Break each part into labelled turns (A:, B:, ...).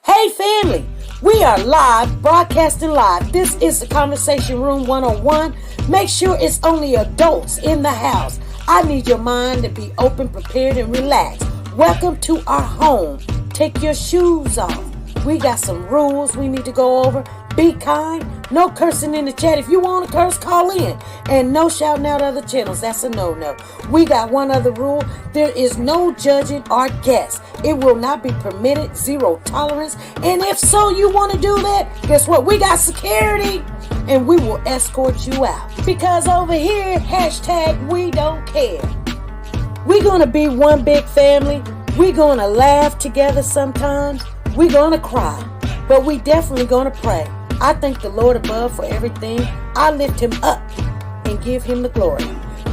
A: Hey family, we are live, broadcasting live. This is the Conversation Room 101. Make sure it's only adults in the house. I need your mind to be open, prepared, and relaxed. Welcome to our home. Take your shoes off. We got some rules we need to go over. Be kind. No cursing in the chat. If you want to curse, call in. And no shouting out other channels. That's a no-no. We got one other rule. There is no judging our guests. It will not be permitted. Zero tolerance. And if so, you want to do that, guess what? We got security. And we will escort you out. Because over here, hashtag we don't care. We're going to be one big family. We're going to laugh together sometimes. We're going to cry. But we definitely going to pray. I thank the Lord above for everything. I lift him up and give him the glory.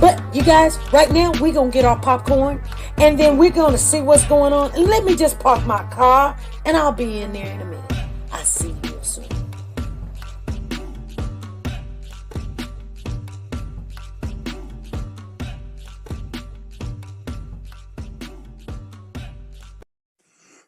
A: But you guys, right now, we're going to get our popcorn. And then we're going to see what's going on. And let me just park my car. And I'll be in there in a minute. I'll see you soon.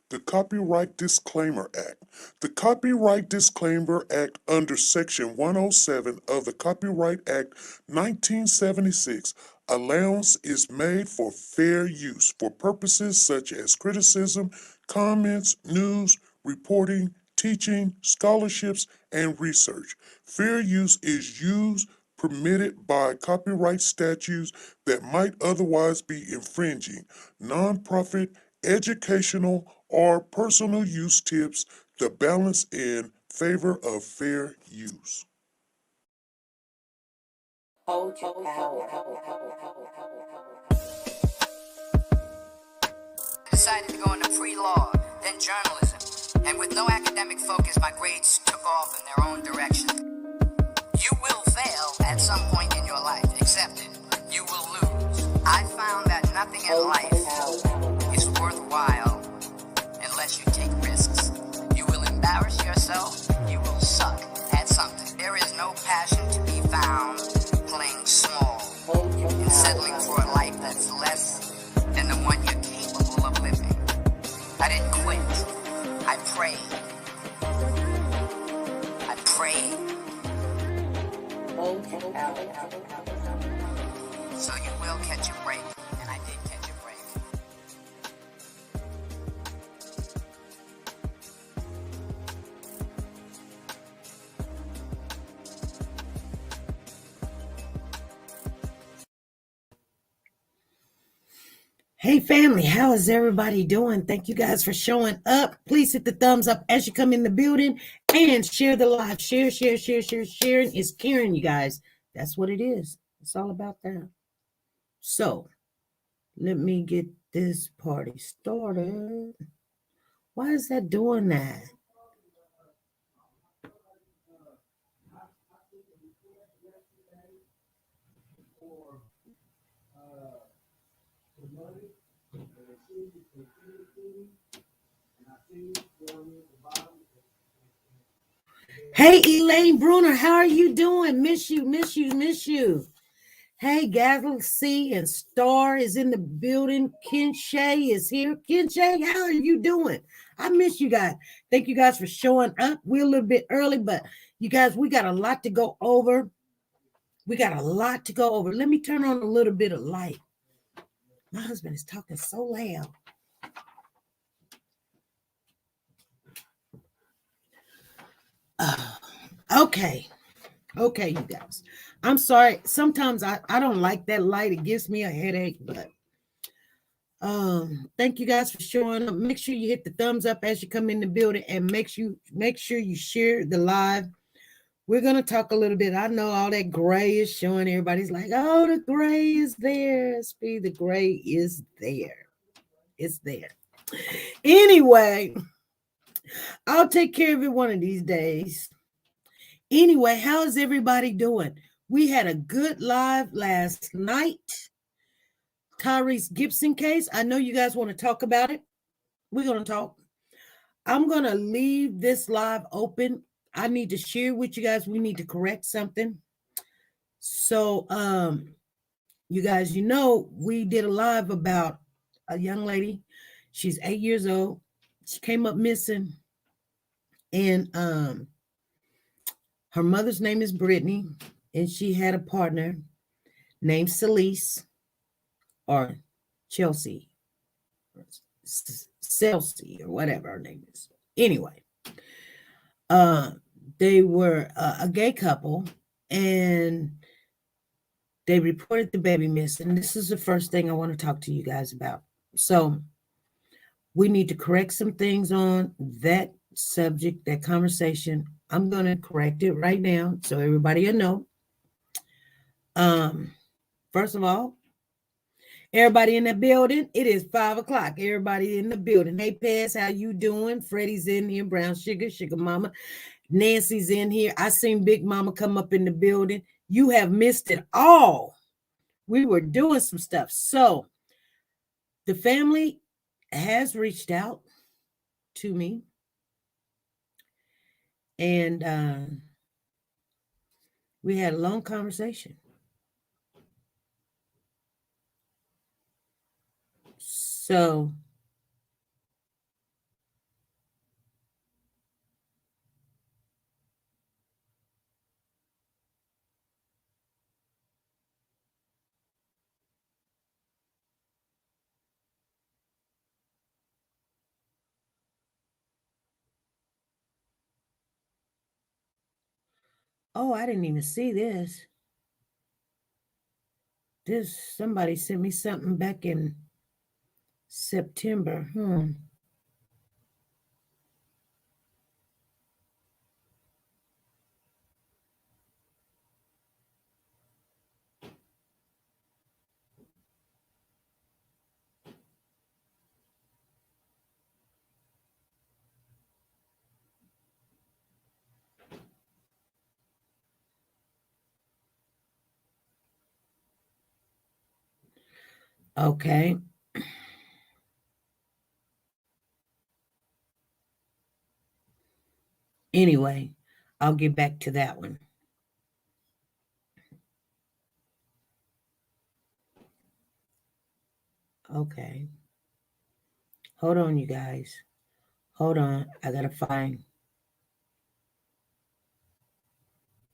B: The Copyright Disclaimer Act. The Copyright Disclaimer Act under Section 107 of the Copyright Act 1976, allowance is made for fair use for purposes such as criticism, comments, news, reporting, teaching, scholarships, and research. Fair use is used permitted by copyright statutes that might otherwise be infringing. Nonprofit, educational, or personal use tips the balance in favor of fair use.
C: Decided to go into pre-law, then journalism, and with no academic focus, my grades took off in their own direction. You will fail at some point in your life, accept it. You will lose. I found that nothing in life is worthwhile unless you take risks. You will embarrass yourself, you will suck at something. There is no passion to be found playing small and settling for a life that's less than the one you're capable of living. I didn't quit. I prayed. I prayed. So you will catch a break, and I did catch a break.
A: Hey family, how is everybody doing? Thank you guys for showing up. Please hit the thumbs up as you come in the building and share the live. Share. Sharing is caring, you guys. That's what it is. It's all about that. So let me get this party started. Why is that doing that? Hey, Elaine Bruner, how are you doing? Miss you. Hey, Galaxy and Star is in the building. Ken Shay is here. Ken Shay, how are you doing? I miss you guys. Thank you guys for showing up. We're a little bit early, but you guys, we got a lot to go over. Let me turn on a little bit of light. My husband is talking so loud. Okay, you guys. I'm sorry. Sometimes I don't like that light. It gives me a headache, but thank you guys for showing up. Make sure you hit the thumbs up as you come in the building, and make sure you share the live. We're gonna talk a little bit. I know all that gray is showing. Everybody's like, oh, the gray is there. Speed, the gray is there. It's there. Anyway, I'll take care of it one of these days. Anyway, how is everybody doing? We had a good live last night. Tyrese Gibson case. I know you guys want to talk about it. We're going to talk. I'm going to leave this live open. I need to share with you guys. We need to correct something. So, you guys, we did a live about a young lady. She's 8 years old. She came up missing. And her mother's name is Brittany. And she had a partner named Celeste or Chelsea. Celsi or whatever her name is. Anyway, they were a gay couple and they reported the baby missing. This is the first thing I want to talk to you guys about. So we need to correct some things on that subject, that conversation. I'm going to correct it right now so everybody will know. First of all, everybody in the building, it is 5 o'clock. Everybody in the building. Hey, Paz, how you doing? Freddie's in here. Brown Sugar Mama. Nancy's in here. I seen Big Mama come up in the building. You have missed it all. We were doing some stuff. So the family has reached out to me. And we had a long conversation. So oh, I didn't even see this. Somebody sent me something back in September. Okay. Anyway, I'll get back to that one. Okay. Hold on, you guys. Hold on. I got to find.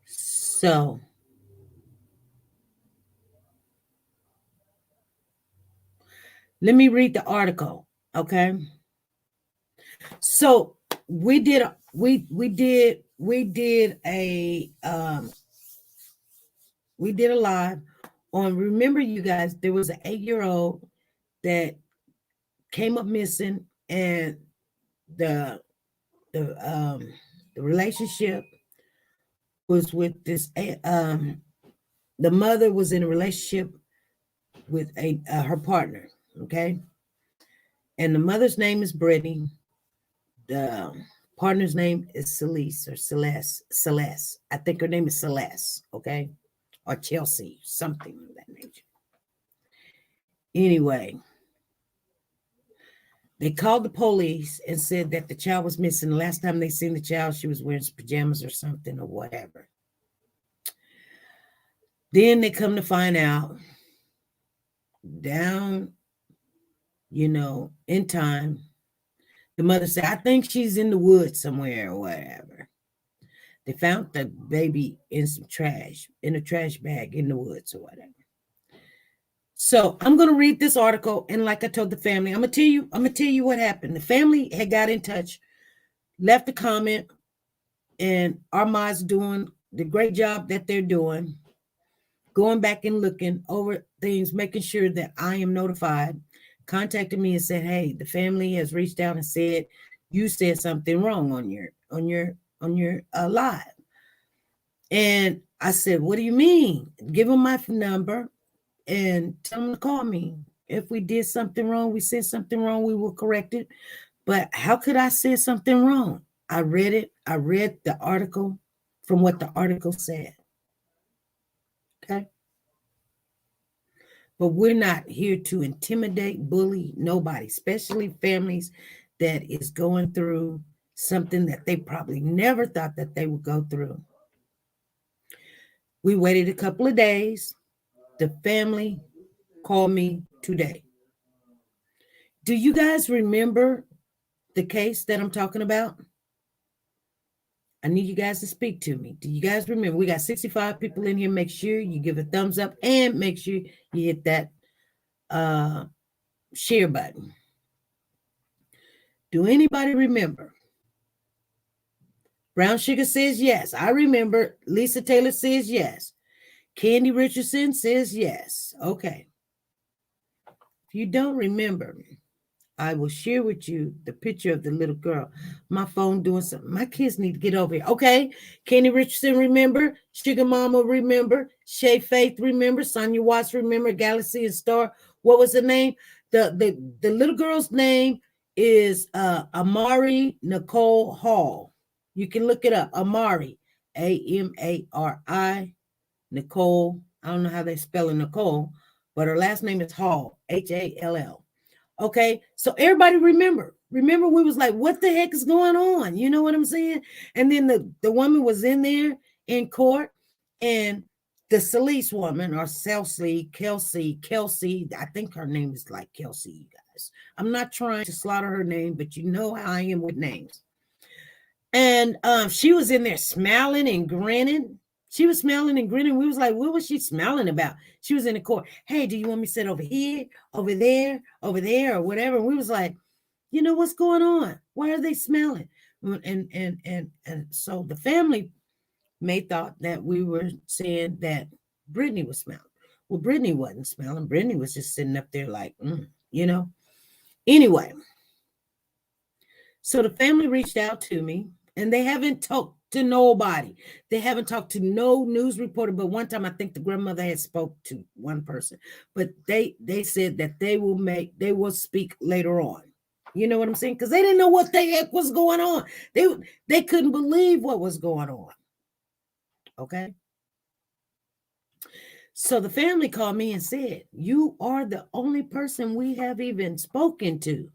A: So, let me read the article, okay? So, we did a live on, remember you guys, there was an 8-year-old that came up missing, and the relationship was with this the mother was in a relationship with her partner, okay? And the mother's name is Brittany. The partner's name is Celeste or Celeste. I think her name is Celeste, okay? Or Chelsea, something of that nature. Anyway, they called the police and said that the child was missing. The last time they seen the child, she was wearing pajamas or something or whatever. Then they come to find out down, in time, the mother said, I think she's in the woods somewhere or whatever. They found the baby in some trash, in a trash bag in the woods or whatever. So I'm going to read this article. And like I told the family, I'm going to tell you what happened. The family had got in touch, left a comment, and Armand's doing the great job that they're doing, going back and looking over things, making sure that I am notified, contacted me and said, hey, the family has reached out and said, you said something wrong on your live. And I said, what do you mean? Give them my number and tell them to call me. If we did something wrong, we said something wrong, we will correct it. But how could I say something wrong? I read it. I read the article from what the article said. Okay. But we're not here to intimidate, bully nobody, especially families that is going through something that they probably never thought that they would go through. We waited a couple of days. The family called me today. Do you guys remember the case that I'm talking about? I need you guys to speak to me. Do you guys remember? We got 65 people in here. Make sure you give a thumbs up and make sure you hit that share button. Do anybody remember? Brown Sugar says yes. I remember. Lisa Taylor says yes. Candy Richardson says yes. Okay. If you don't remember, I will share with you the picture of the little girl. My phone doing something. My kids need to get over here. Okay. Candy Richardson, remember. Sugar Mama, remember. Shay Faith, remember. Sonia Watts, remember. Galaxy and Star. What was the name? The little girl's name is Amari Nicole Hall. You can look it up. Amari, Amari, Nicole. I don't know how they spell it, Nicole, but her last name is Hall, Hall. Okay, so everybody remember we was like, what the heck is going on? You know what I'm saying? And then the woman was in there in court, and the Celeste woman, or Kelsey, I think her name is like Kelsey, you guys. I'm not trying to slaughter her name, but you know how I am with names. And she was in there smiling and grinning. She was smiling and grinning. We was like, what was she smiling about? She was in the court. Hey, do you want me to sit over here, over there, or whatever? And we was like, you know, what's going on? Why are they smiling? And so the family may thought that we were saying that Brittany was smiling. Well, Brittany wasn't smiling. Brittany was just sitting up there like, you know. Anyway, so the family reached out to me, and they haven't talked to nobody. They haven't talked to no news reporter. But one time, I think the grandmother had spoke to one person. But they said that they will speak later on. You know what I'm saying? Because they didn't know what the heck was going on. They couldn't believe what was going on. Okay. So the family called me and said, you are the only person we have even spoken to.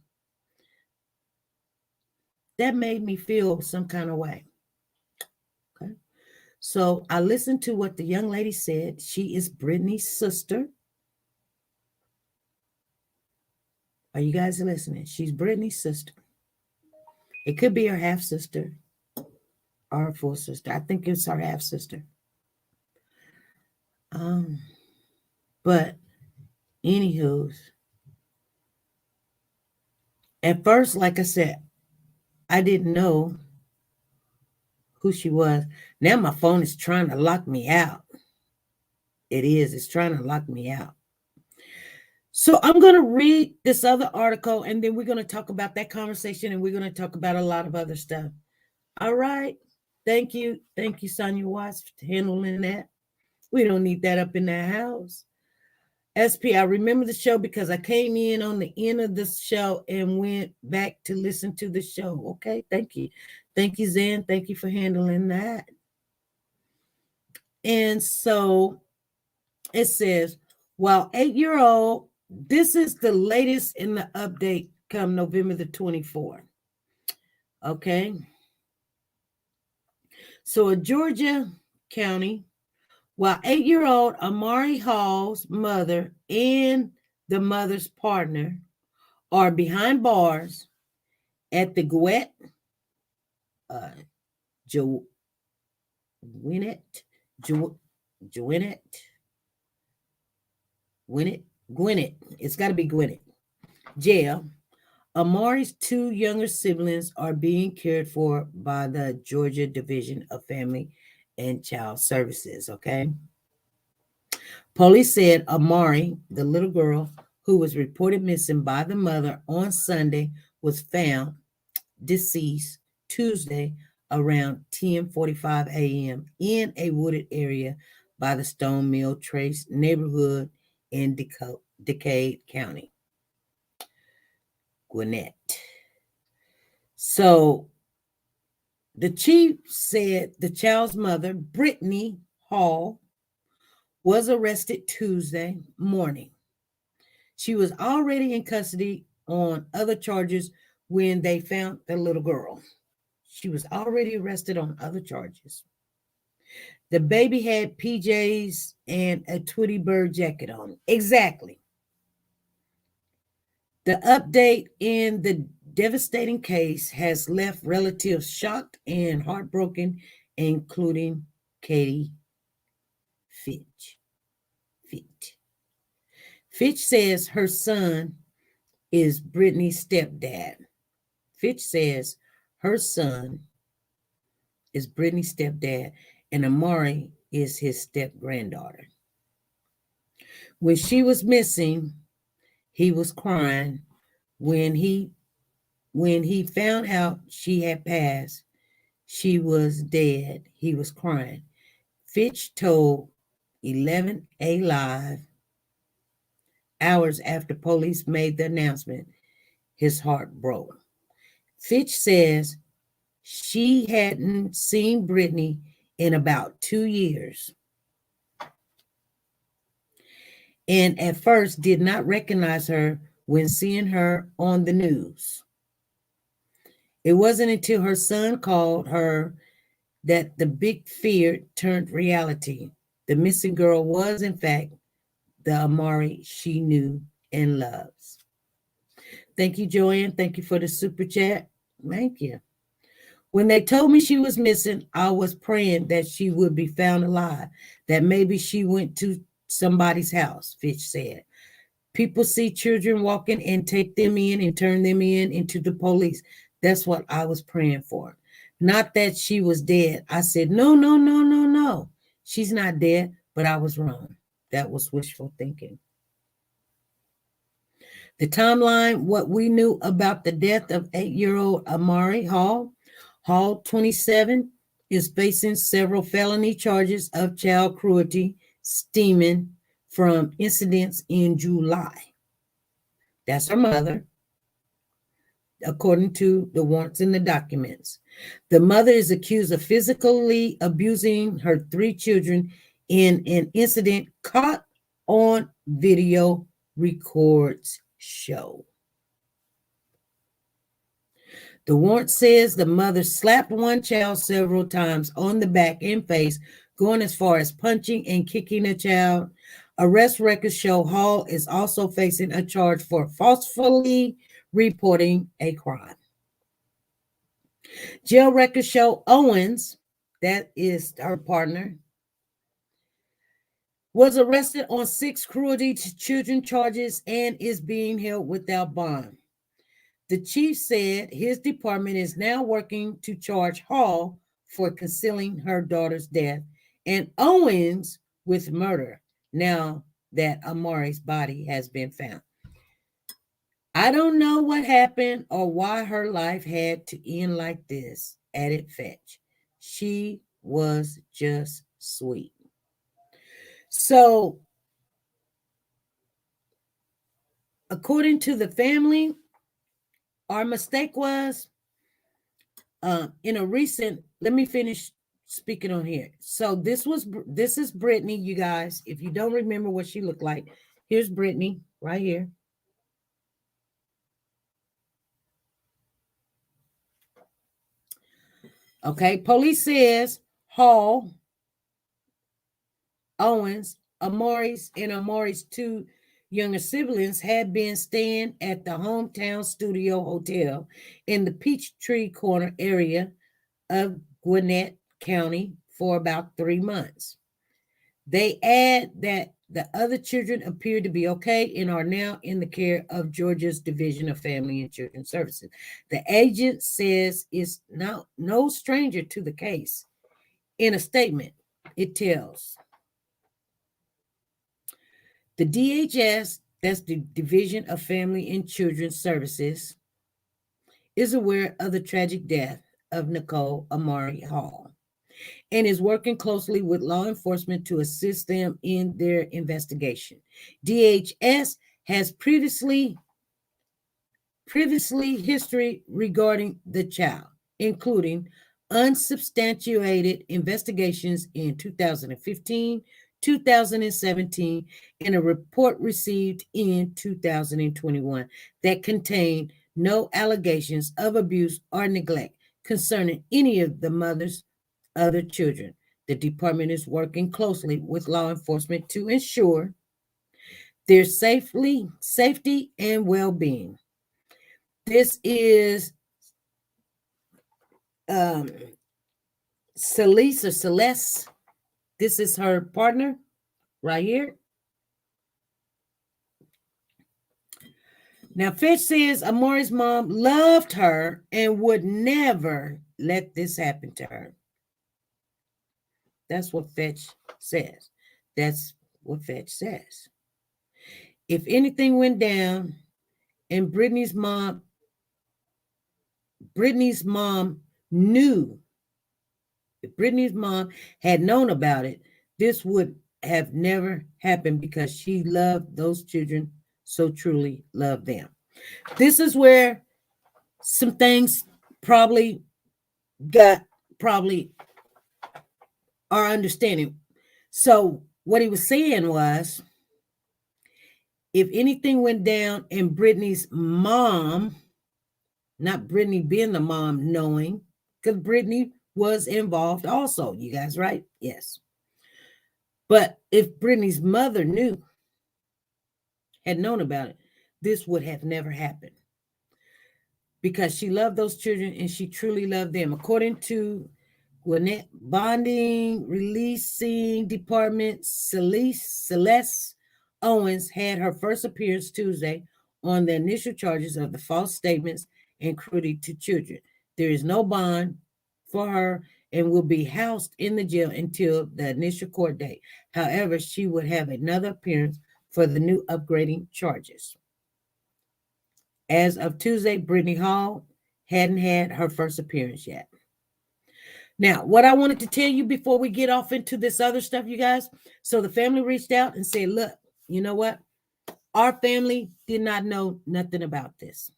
A: That made me feel some kind of way. Okay. So I listened to what the young lady said. She is Brittany's sister. Are you guys listening? She's Brittany's sister. It could be her half sister or her full sister. I think it's her half sister. But anywho, at first, like I said, I didn't know who she was. Now my phone is trying to lock me out. It's trying to lock me out. So I'm going to read this other article, and then we're going to talk about that conversation, and we're going to talk about a lot of other stuff. All right. Thank you. Thank you, Sonia Watts, for handling that. We don't need that up in the house. SP, I remember the show because I came in on the end of this show and went back to listen to the show. Okay, thank you. Thank you, Zen. Thank you for handling that. And so it says, while 8-year-old, this is the latest in the update come November the 24th. Okay. So a Georgia county, while 8-year-old Amari Hall's mother and the mother's partner are behind bars at the Gwinnett it's got to be Gwinnett jail. Amari's two younger siblings are being cared for by the Georgia Division of Family and Child Services, okay? Police said Amari, the little girl who was reported missing by the mother on Sunday, was found deceased Tuesday around 10:45 a.m. in a wooded area by the Stone Mill Trace neighborhood in Decade County, Gwinnett. So the chief said the child's mother, Brittany Hall, was arrested Tuesday morning. She was already in custody on other charges when they found the little girl. She was already arrested on other charges. The baby had PJs and a Tweety Bird jacket on. Exactly. The update in the devastating case has left relatives shocked and heartbroken, including Katie Fitch. Fitch says her son is Brittany's stepdad. Fitch says her son is Brittany's stepdad, and Amari is his step-granddaughter. When she was missing, he was crying. When he found out she had passed, she was dead. He was crying. Fitch told 11A Live hours after police made the announcement, his heart broke. Fitch says she hadn't seen Brittany in about 2 years, and at first did not recognize her when seeing her on the news. It wasn't until her son called her that the big fear turned reality. The missing girl was, in fact, the Amari she knew and loves. Thank you, Joanne. Thank you for the super chat. Thank you. When they told me she was missing, I was praying that she would be found alive, that maybe she went to somebody's house, Fitch said. People see children walking and take them in and turn them into the police. That's what I was praying for. Not that she was dead. I said, no. She's not dead, but I was wrong. That was wishful thinking. The timeline, what we knew about the death of 8-year-old Amari Hall. Hall, 27, is facing several felony charges of child cruelty stemming from incidents in July. That's her mother, according to the warrants in the documents. The mother is accused of physically abusing her 3 children in an incident caught on video records show. The warrant says the mother slapped one child several times on the back and face, going as far as punching and kicking a child. Arrest records show Hall is also facing a charge for falsely reporting a crime. Jail records show Owens, that is her partner, was arrested on 6 cruelty to children charges and is being held without bond. The chief said his department is now working to charge Hall for concealing her daughter's death and Owens with murder now that Amari's body has been found. I don't know what happened or why her life had to end like this, added Fitch. She was just sweet. So, according to the family, our mistake was in a recent, let me finish speaking on here. So this is Brittany, you guys. If you don't remember what she looked like, here's Brittany right here. Okay, police says Hall, Owens, Amari's 2 younger siblings had been staying at the Hometown Studio Hotel in the Peachtree Corner area of Gwinnett County for about 3 months. They add that the other children appear to be okay and are now in the care of Georgia's Division of Family and Children Services. The agent says it's no stranger to the case. In a statement, it tells the DHS, that's the Division of Family and Children Services, is aware of the tragic death of Nicole Amari Hall and is working closely with law enforcement to assist them in their investigation. DHS has previously history regarding the child, including unsubstantiated investigations in 2015, 2017, and a report received in 2021 that contained no allegations of abuse or neglect concerning any of the mother's other children. The department is working closely with law enforcement to ensure their safety and well-being. This is um, Celeste. This is her partner right here. Now, Fitch says Amari's mom loved her and would never let this happen to her. That's what Fetch says. That's what Fetch says. If anything went down and Brittany's mom knew, if Brittany's mom had known about it, this would have never happened because she loved those children, so truly loved them. This is where some things probably our understanding. So what he was saying was, if anything went down and Brittany's mom, not Brittany being the mom knowing, because Brittany was involved also, you guys, right? Yes. But if Brittany's mother had known about it, this would have never happened because she loved those children and she truly loved them. According to Gwinnett Bonding Releasing Department, Celeste Owens had her first appearance Tuesday on the initial charges of the false statements and cruelty to children. There is no bond for her and will be housed in the jail until the initial court date. However, she would have another appearance for the new upgrading charges. As of Tuesday, Brittany Hall hadn't had her first appearance yet. Now, what I wanted to tell you before we get off into this other stuff, you guys, so the family reached out and said, look, you know what? Our family did not know nothing about this.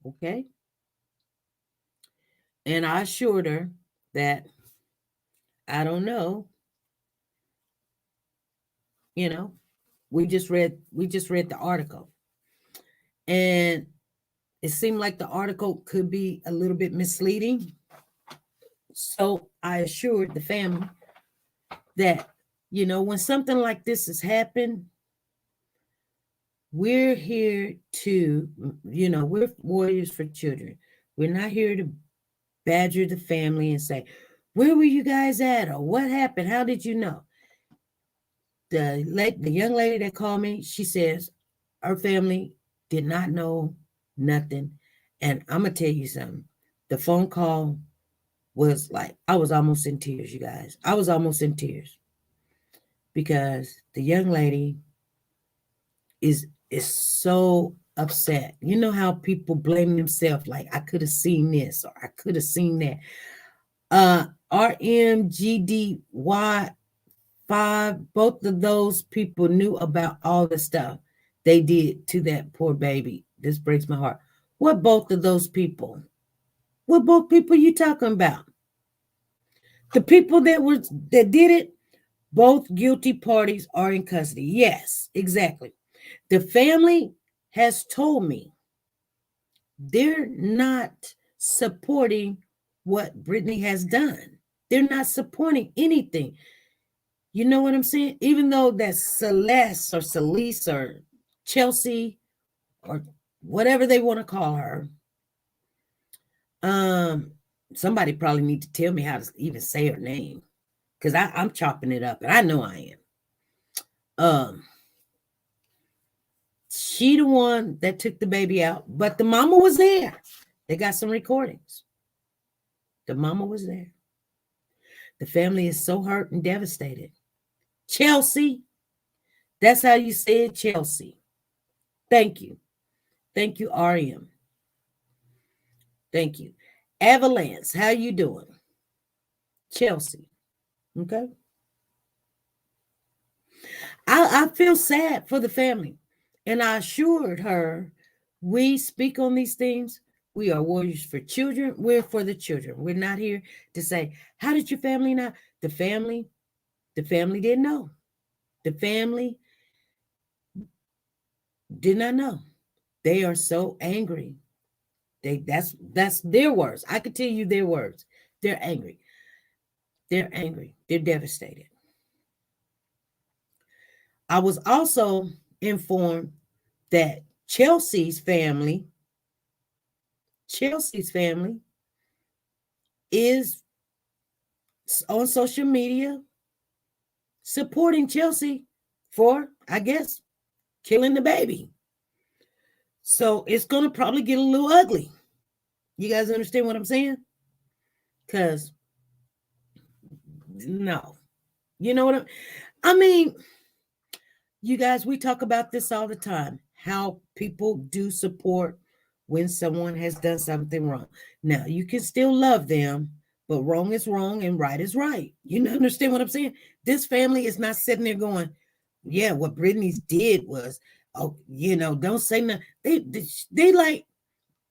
A: Okay? And I assured her that I don't know. You know, we just read the article. And it seemed like the article could be a little bit misleading. So I assured the family that, you know, when something like this has happened, we're here to, you know, we're warriors for children. We're not here to badger the family and say, where were you guys at? Or what happened? How did you know? The young lady that called me, she says her family did not know nothing. And I'm going to tell you something. The phone call was like, I was almost in tears, you guys. I was almost in tears because the young lady is so upset. You know how people blame themselves, like I could have seen this or I could have seen that. RMGDY5, both of those people knew about all the stuff they did to that poor baby. This breaks my heart. What both of those people? What both people you talking about? The people that did it, both guilty parties are in custody. Yes, exactly. The family has told me they're not supporting what Brittany has done. They're not supporting anything. You know what I'm saying? Even though that's Celeste or Chelsea or whatever they want to call her. Somebody probably need to tell me how to even say her name because I'm chopping it up and I know I am. She the one that took the baby out, but the mama was there. They got some recordings. The mama was there. The family is so hurt and devastated. Chelsea, that's how you say it, Chelsea. Thank you. Thank you, RM. Thank you. Avalanche, how you doing? Chelsea. Okay. I feel sad for the family. And I assured her, we speak on these things. We are warriors for children. We're for the children. We're not here to say, how did your family not? The family didn't know. The family did not know. They are so angry. That's their words. I could tell you their words. They're angry. They're angry. They're devastated. I was also informed that Chelsea's family is on social media supporting Chelsea for, I guess, killing the baby. So it's going to probably get a little ugly. You guys understand what I'm saying? Because, no. You know what I mean, you guys, we talk about this all the time, how people do support when someone has done something wrong. Now, you can still love them, but wrong is wrong and right is right. You understand what I'm saying? This family is not sitting there going, yeah, what Brittany's did was, oh, don't say nothing. They like,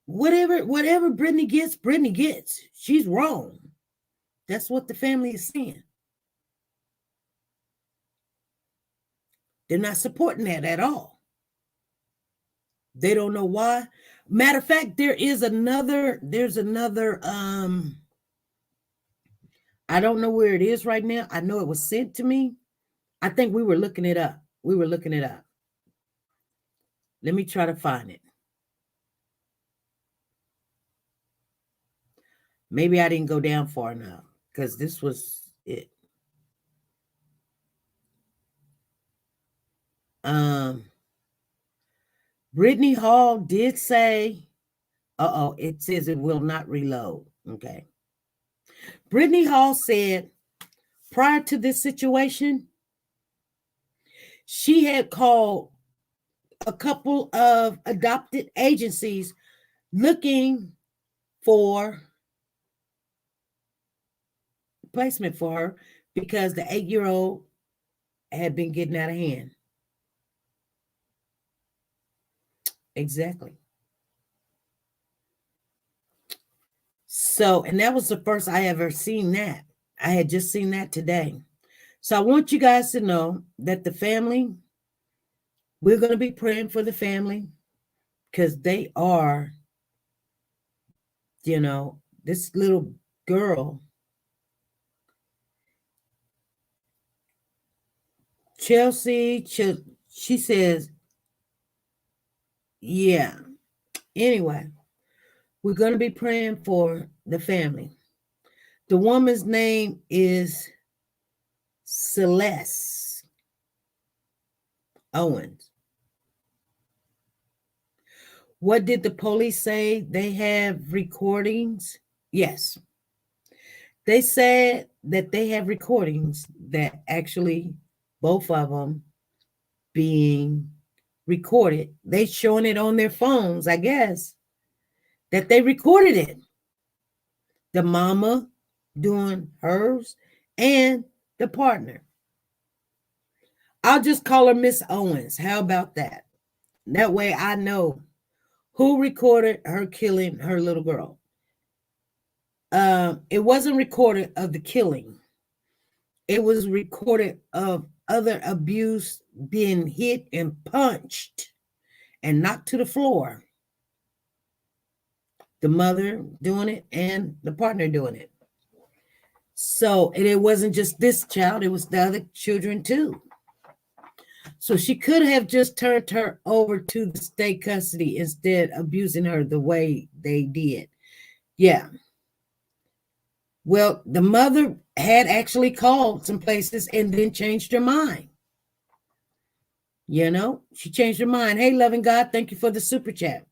A: whatever Brittany gets. She's wrong. That's what the family is saying. They're not supporting that at all. They don't know why. Matter of fact, there's another, I don't know where it is right now. I know it was sent to me. I think we were looking it up. Let me try to find it. Maybe I didn't go down far enough because this was it. Brittany Hall did say, it says it will not reload. Okay. Brittany Hall said prior to this situation, she had called a couple of adopted agencies looking for placement for her because the 8-year-old had been getting out of hand. Exactly. So, and that was the first I ever seen that. I had just seen that today. So I want you guys to know that the family, we're going to be praying for the family because they are, this little girl, Chelsea, she says, yeah. Anyway, we're going to be praying for the family. The woman's name is Celeste Owens. What did the police say? They have recordings? Yes. They said that they have recordings that actually both of them being recorded. They showing it on their phones, I guess, that they recorded it. The mama doing hers and the partner. I'll just call her Miss Owens. How about that? That way I know who recorded her killing her little girl. It wasn't recorded of the killing. It was recorded of other abuse, being hit and punched and knocked to the floor. The mother doing it and the partner doing it. So, and it wasn't just this child, it was the other children too. So she could have just turned her over to the state custody instead of abusing her the way they did. Yeah. Well, the mother had actually called some places and then changed her mind. She changed her mind. Hey, loving God, thank you for the super chat.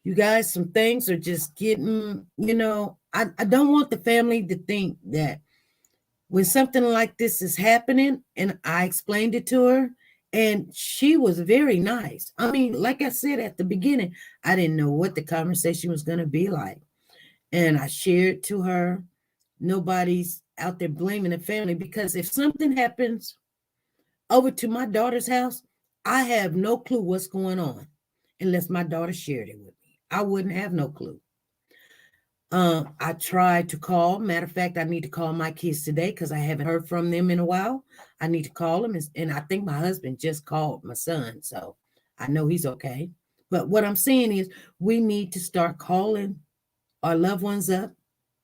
A: You guys, some things are just getting, I don't want the family to think that when something like this is happening, and I explained it to her, and she was very nice. I mean, like I said at the beginning, I didn't know what the conversation was going to be like. And I shared to her, nobody's out there blaming the family, because if something happens over to my daughter's house, I have no clue what's going on unless my daughter shared it with me. I wouldn't have no clue. I tried to call. Matter of fact, I need to call my kids today because I haven't heard from them in a while. I need to call them. And I think my husband just called my son. So I know he's okay. But what I'm saying is we need to start calling our loved ones up,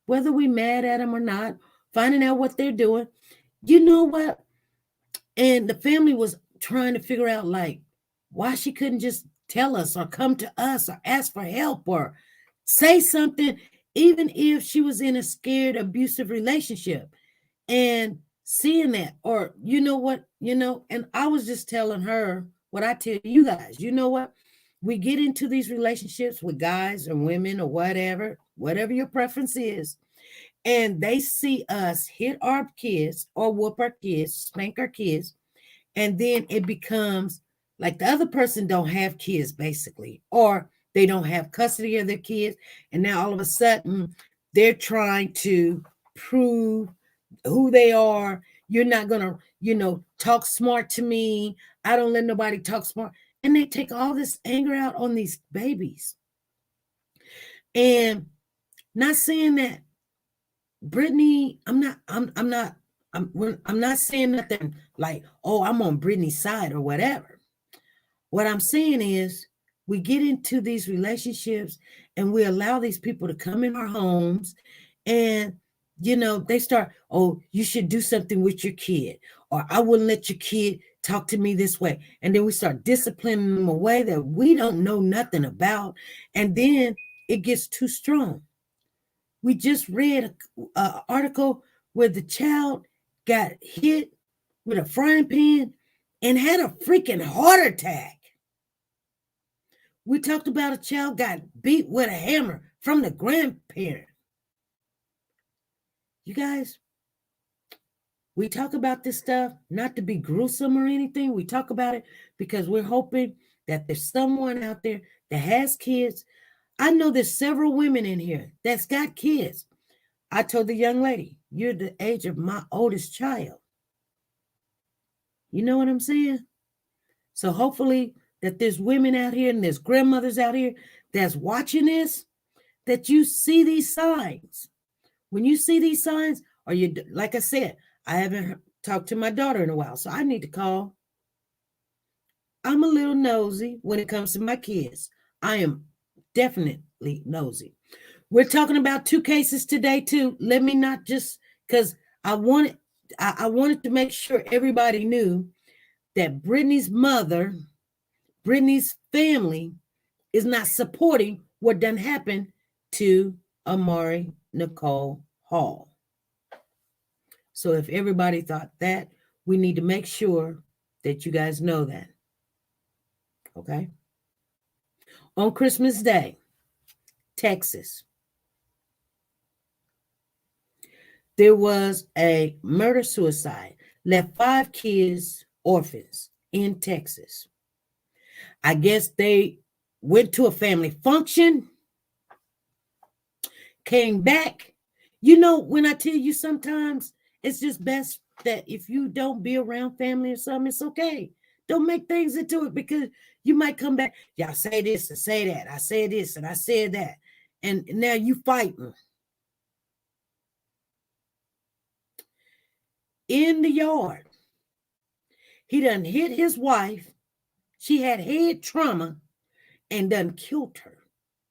A: whether we mad at them or not, finding out what they're doing. You know what? And the family was trying to figure out like why she couldn't just tell us or come to us or ask for help or say something, even if she was in a scared, abusive relationship. And seeing that, or you know what, and I was just telling her what I tell you guys, you know what? We get into these relationships with guys or women or whatever your preference is, and they see us hit our kids or whoop our kids, spank our kids, and then it becomes like the other person don't have kids basically, or they don't have custody of their kids, and now all of a sudden they're trying to prove who they are. You're not gonna, talk smart to me. I don't let nobody talk smart. And they take all this anger out on these babies. And not saying that Brittany, I'm not saying nothing like, oh, I'm on Brittany's side or whatever. What I'm saying is we get into these relationships and we allow these people to come in our homes and they start, oh, you should do something with your kid, or I wouldn't let your kid talk to me this way. And then we start disciplining them a way that we don't know nothing about. And then it gets too strong. We just read an article where the child got hit with a frying pan and had a freaking heart attack. We talked about a child got beat with a hammer from the grandparent. You guys, we talk about this stuff not to be gruesome or anything. We talk about it because we're hoping that there's someone out there that has kids. I know there's several women in here that's got kids. I told the young lady, you're the age of my oldest child. You know what I'm saying? So hopefully that there's women out here and there's grandmothers out here that's watching this, that you see these signs. When you see these signs, or you, like I said, I haven't talked to my daughter in a while, so I need to call. I'm a little nosy when it comes to my kids. I am definitely nosy. We're talking about two cases today too. Let me not just, because I wanted to make sure everybody knew that Brittany's mother, Brittany's family is not supporting what done happened to Amari Nicole Hall. So if everybody thought that, we need to make sure that you guys know that. Okay? On Christmas Day, Texas, there was a murder-suicide, left 5 kids orphans in Texas. I guess they went to a family function, came back. You know, when I tell you sometimes it's just best that if you don't be around family or something, it's okay. Don't make things into it because you might come back. Y'all say this and say that. I said this and I said that. And now you fighting. In the yard, he done hit his wife. She had head trauma and done killed her.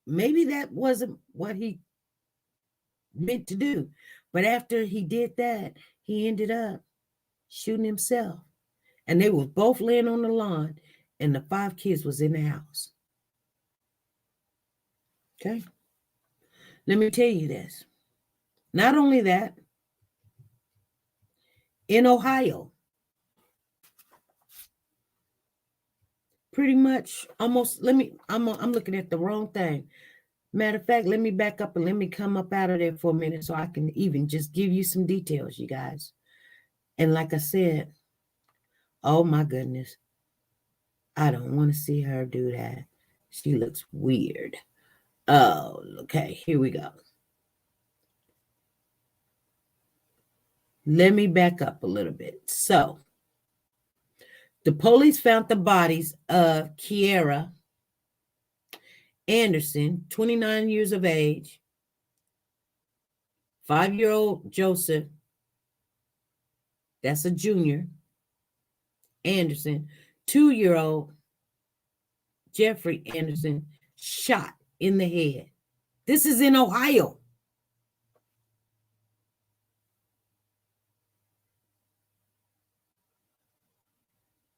A: Maybe that wasn't what he meant to do. But after he did that, he ended up shooting himself. And they were both laying on the lawn, and the 5 kids was in the house. Okay? Let me tell you this. Not only that, in Ohio, pretty much almost, I'm looking at the wrong thing. Matter of fact, let me back up and let me come up out of there for a minute so I can even just give you some details, you guys. And like I said, oh my goodness, I don't want to see her do that. She looks weird. Oh, okay, here we go. Let me back up a little bit. So, The police found the bodies of Kiera Anderson, 29 years of age, 5-year-old Joseph, that's a junior, Anderson, 2-year-old Jeffrey Anderson, shot in the head. This is in Ohio.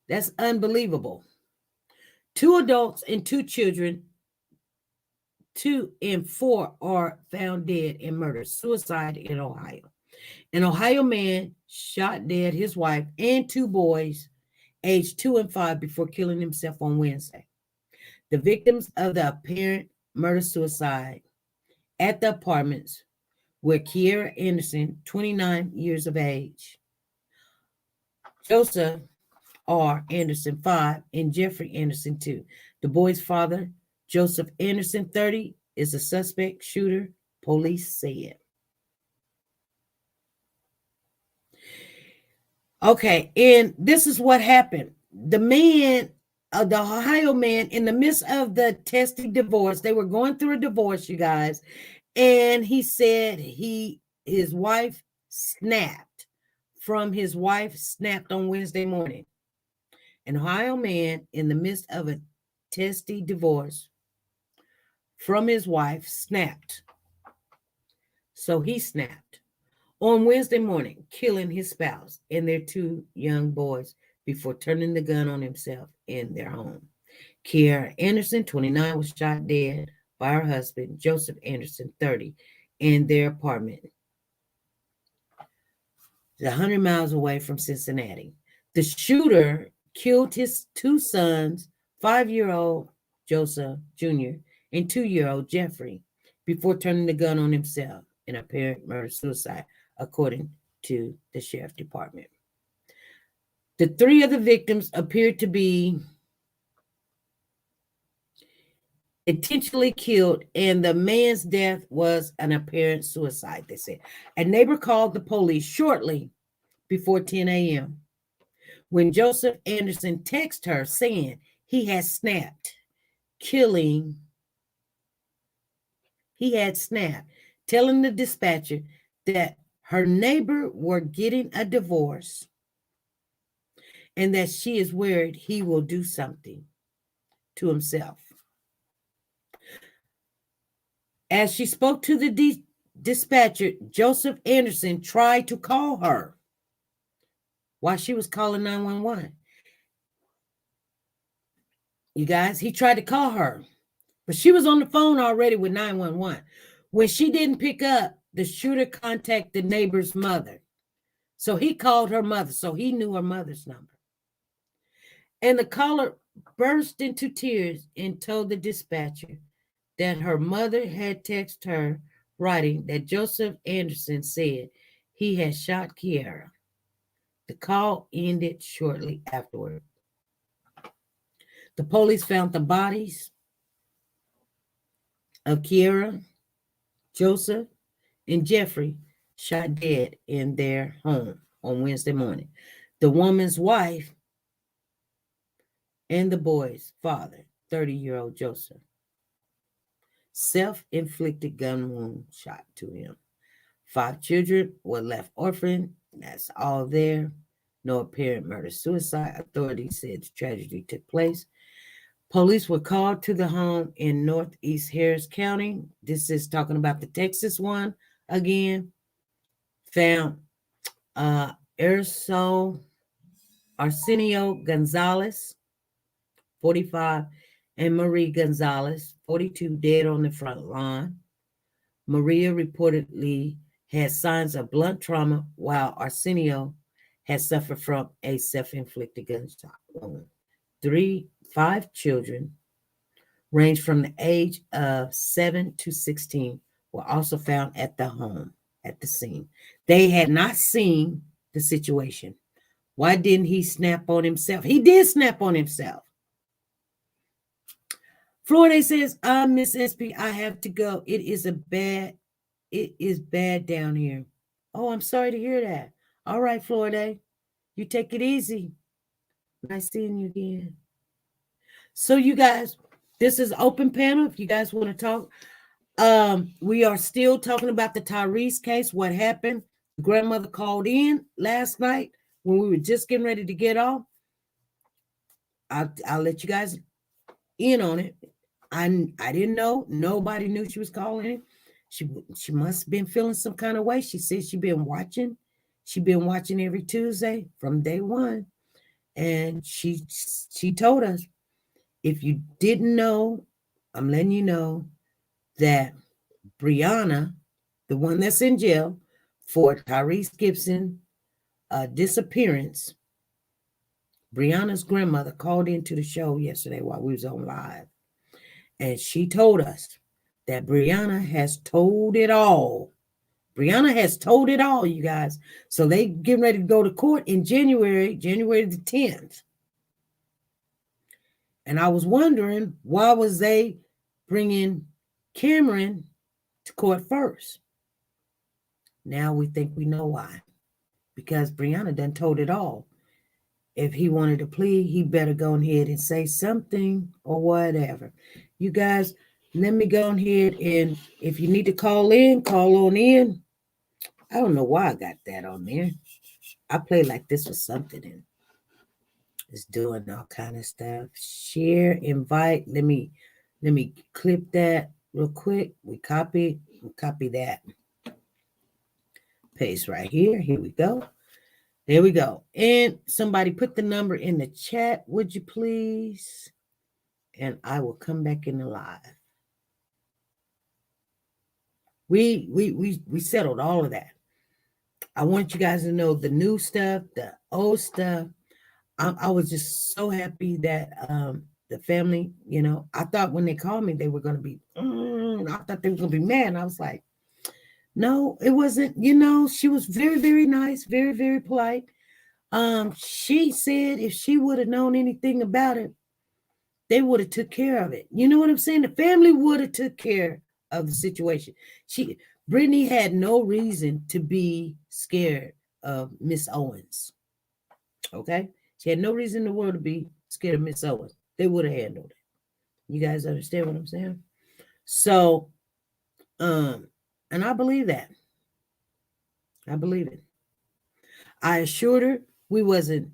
A: That's unbelievable. 2 adults and 2 children, 2 and 4 are found dead in murder, suicide in Ohio. An Ohio man shot dead his wife and 2 boys, aged 2 and 5, before killing himself on Wednesday. The victims of the apparent murder-suicide at the apartments were Kiera Anderson, 29 years of age, Joseph R. Anderson, 5, and Jeffrey Anderson, 2. The boy's father, Joseph Anderson, 30, is a suspect shooter, police said. Okay, and this is what happened. The man, the Ohio man, in the midst of the testy divorce, they were going through a divorce, you guys, and he said his wife snapped on Wednesday morning. An Ohio man in the midst of a testy divorce from his wife snapped. So he snapped on Wednesday morning, killing his spouse and their 2 young boys before turning the gun on himself in their home. Kiera Anderson, 29, was shot dead by her husband, Joseph Anderson, 30, in their apartment 100 miles away from Cincinnati. The shooter killed his 2 sons, 5-year-old Joseph Jr. and 2-year-old Jeffrey, before turning the gun on himself in apparent murder-suicide, according to the sheriff department. The 3 of the victims appeared to be intentionally killed, and the man's death was an apparent suicide, they said. A neighbor called the police shortly before 10 a.m. when Joseph Anderson texted her saying he had snapped, telling the dispatcher that her neighbor were getting a divorce and that she is worried he will do something to himself. As she spoke to the dispatcher, Joseph Anderson tried to call her while she was calling 911. You guys, he tried to call her, but she was on the phone already with 911. When she didn't pick up, the shooter contacted the neighbor's mother. So he called her mother, so he knew her mother's number. And the caller burst into tears and told the dispatcher that her mother had texted her, writing that Joseph Anderson said he had shot Kiera. The call ended shortly afterward. The police found the bodies of Kiera, Joseph, and Jeffrey shot dead in their home on Wednesday morning. The woman's wife and the boy's father, 30-year-old Joseph, self-inflicted gun wound shot to him. 5 children were left orphaned. That's all there. No apparent murder-suicide. Authorities said the tragedy took place. Police were called to the home in Northeast Harris County. This is talking about the Texas one again. Found Arsenio Gonzalez, 45, and Marie Gonzalez, 42, dead on the front lawn. Maria reportedly had signs of blunt trauma, while Arsenio had suffered from a self-inflicted gunshot wound. 5 children, ranged from the age of 7 to 16, were also found at the home, at the scene. They had not seen the situation. Why didn't he snap on himself? He did snap on himself. Florida says, Miss SP, I have to go. It is bad down here. Oh, I'm sorry to hear that. All right, Florida, you take it easy. Nice seeing you again. So you guys, this is open panel. If you guys want to talk, we are still talking about the Tyrese case. What happened? The grandmother called in last night when we were just getting ready to get off. I'll let you guys in on it. I didn't know. Nobody knew she was calling it. She must have been feeling some kind of way. She said she'd been watching. She'd been watching every Tuesday from day one. And she told us, if you didn't know, I'm letting you know that Brianna, the one that's in jail for Tyrese Gibson disappearance, Brianna's grandmother called into the show yesterday while we was on live. And she told us that Brianna has told it all. Brianna has told it all, you guys. So they getting ready to go to court in January the 10th. And I was wondering, why was they bringing Cameron to court first? Now we think we know why. Because Brianna done told it all. If he wanted to plead, he better go ahead and say something or whatever. You guys, let me go ahead and if you need to call on in. I don't know why I got that on there. I play like this was something and it's doing all kind of stuff. Share, invite. Let me clip that real quick. We copy that. Paste right here. Here we go. There we go. And somebody put the number in the chat, would you please? And I will come back in the live. We settled all of that. I want you guys to know the new stuff, the old stuff. I was just so happy that the family, I thought when they called me, they were going to be, I thought they were going to be mad. And I was like, no, it wasn't. She was very, very nice, very, very polite. She said if she would have known anything about it, they would have took care of it. You know what I'm saying? The family would have took care of the situation. Brittany had no reason to be scared of Miss Owens. Okay? She had no reason in the world to be scared of Miss Owens. They would have handled it. You guys understand what I'm saying? So, and I believe that. I believe it. I assured her we wasn't,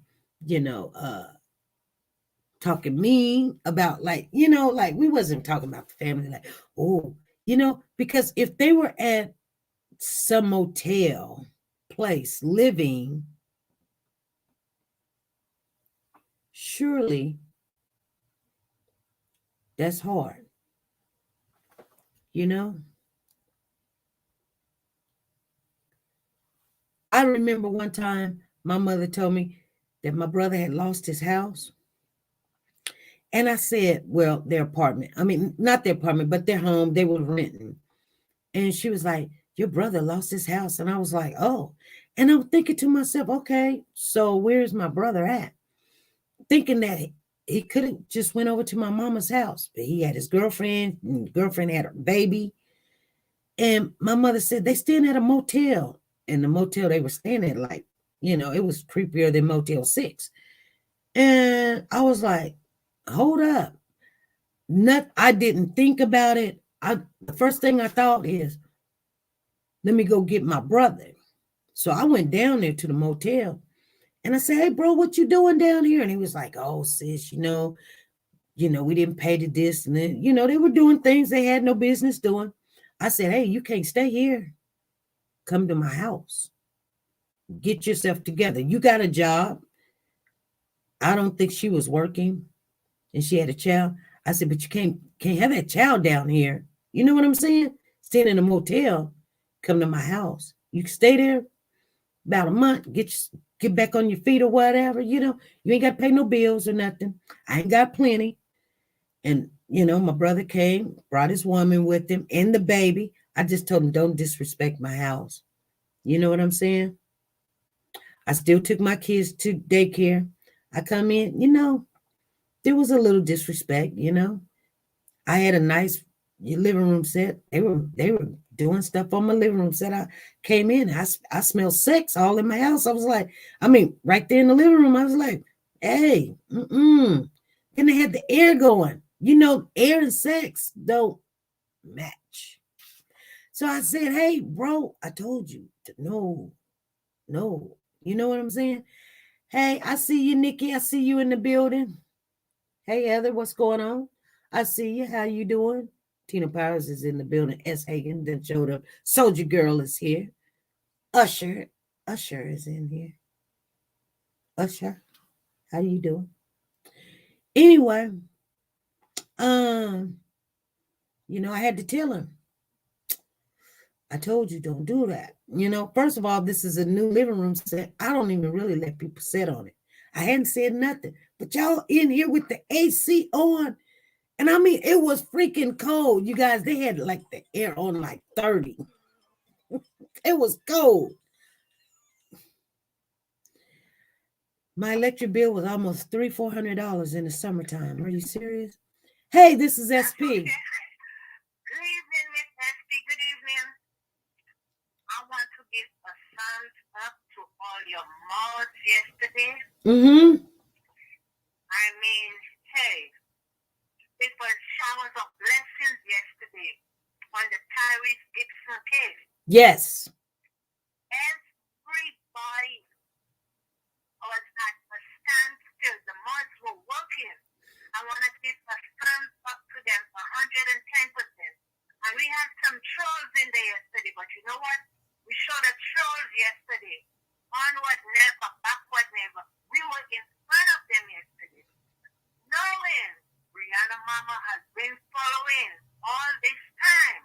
A: talking mean about we wasn't talking about the family because if they were at some motel place living, surely that's hard. I remember one time my mother told me that my brother had lost his house. And I said, well, their apartment. I mean, not their apartment, but their home. They were renting. And she was like, your brother lost his house. And I was like, oh. And I'm thinking to myself, okay, so where's my brother at? Thinking that he could have just went over to my mama's house. But he had his girlfriend. And the girlfriend had a baby. And my mother said they staying at a motel. And the motel they were staying at, it was creepier than Motel 6. And I was like, hold up. I didn't think about it. The first thing I thought is, let me go get my brother. So I went down there to the motel and I said, hey, bro, what you doing down here? And he was like, oh, sis, we didn't pay the this. And then, they were doing things they had no business doing. I said, hey, you can't stay here. Come to my house. Get yourself together. You got a job. I don't think she was working and she had a child. I said, but you can't have that child down here. You know what I'm saying? Staying in a motel, come to my house. You can stay there about a month, get back on your feet or whatever. You ain't got to pay no bills or nothing. I ain't got plenty. And, my brother came, brought his woman with him and the baby. I just told him, don't disrespect my house. You know what I'm saying? I still took my kids to daycare. I come in, there was a little disrespect, I had a nice living room set. They were doing stuff on my living room set. I came in, I smelled sex all in my house. I was like, right there in the living room, I was like, Hey, then they had the air going. You know, air and sex don't match. So I said, hey, bro, I told you to no. You know what I'm saying? Hey, I see you, Nikki. I see you in the building. Hey, Heather, what's going on? I see you. How you doing? Tina Powers is in the building. S. Hagen then showed up. Soldier Girl is here. Usher is in here. Usher, how you doing? Anyway, I had to tell him. I told you don't do that. First of all, this is a new living room set. I don't even really let people sit on it. I hadn't said nothing, but y'all in here with the AC on. And I mean, it was freaking cold. You guys, they had like the air on like 30. It was cold. My electric bill was almost $400 in the summertime. Are you serious? Hey, this is SP.
D: Good evening, Miss SP. Good evening. I want to give a thumbs up to all your mods yesterday. I mean, hey, it was showers of blessings yesterday on the Tyrese Gibson case.
A: Yes.
D: Everybody was at a standstill. The mods were working. I want to give a thumbs up to them 110%. And we had some trolls in there yesterday, but you know what? We showed the trolls yesterday. Onward never, backward never. We were in front of them yesterday. Knowing Rihanna Mama has been following all this time.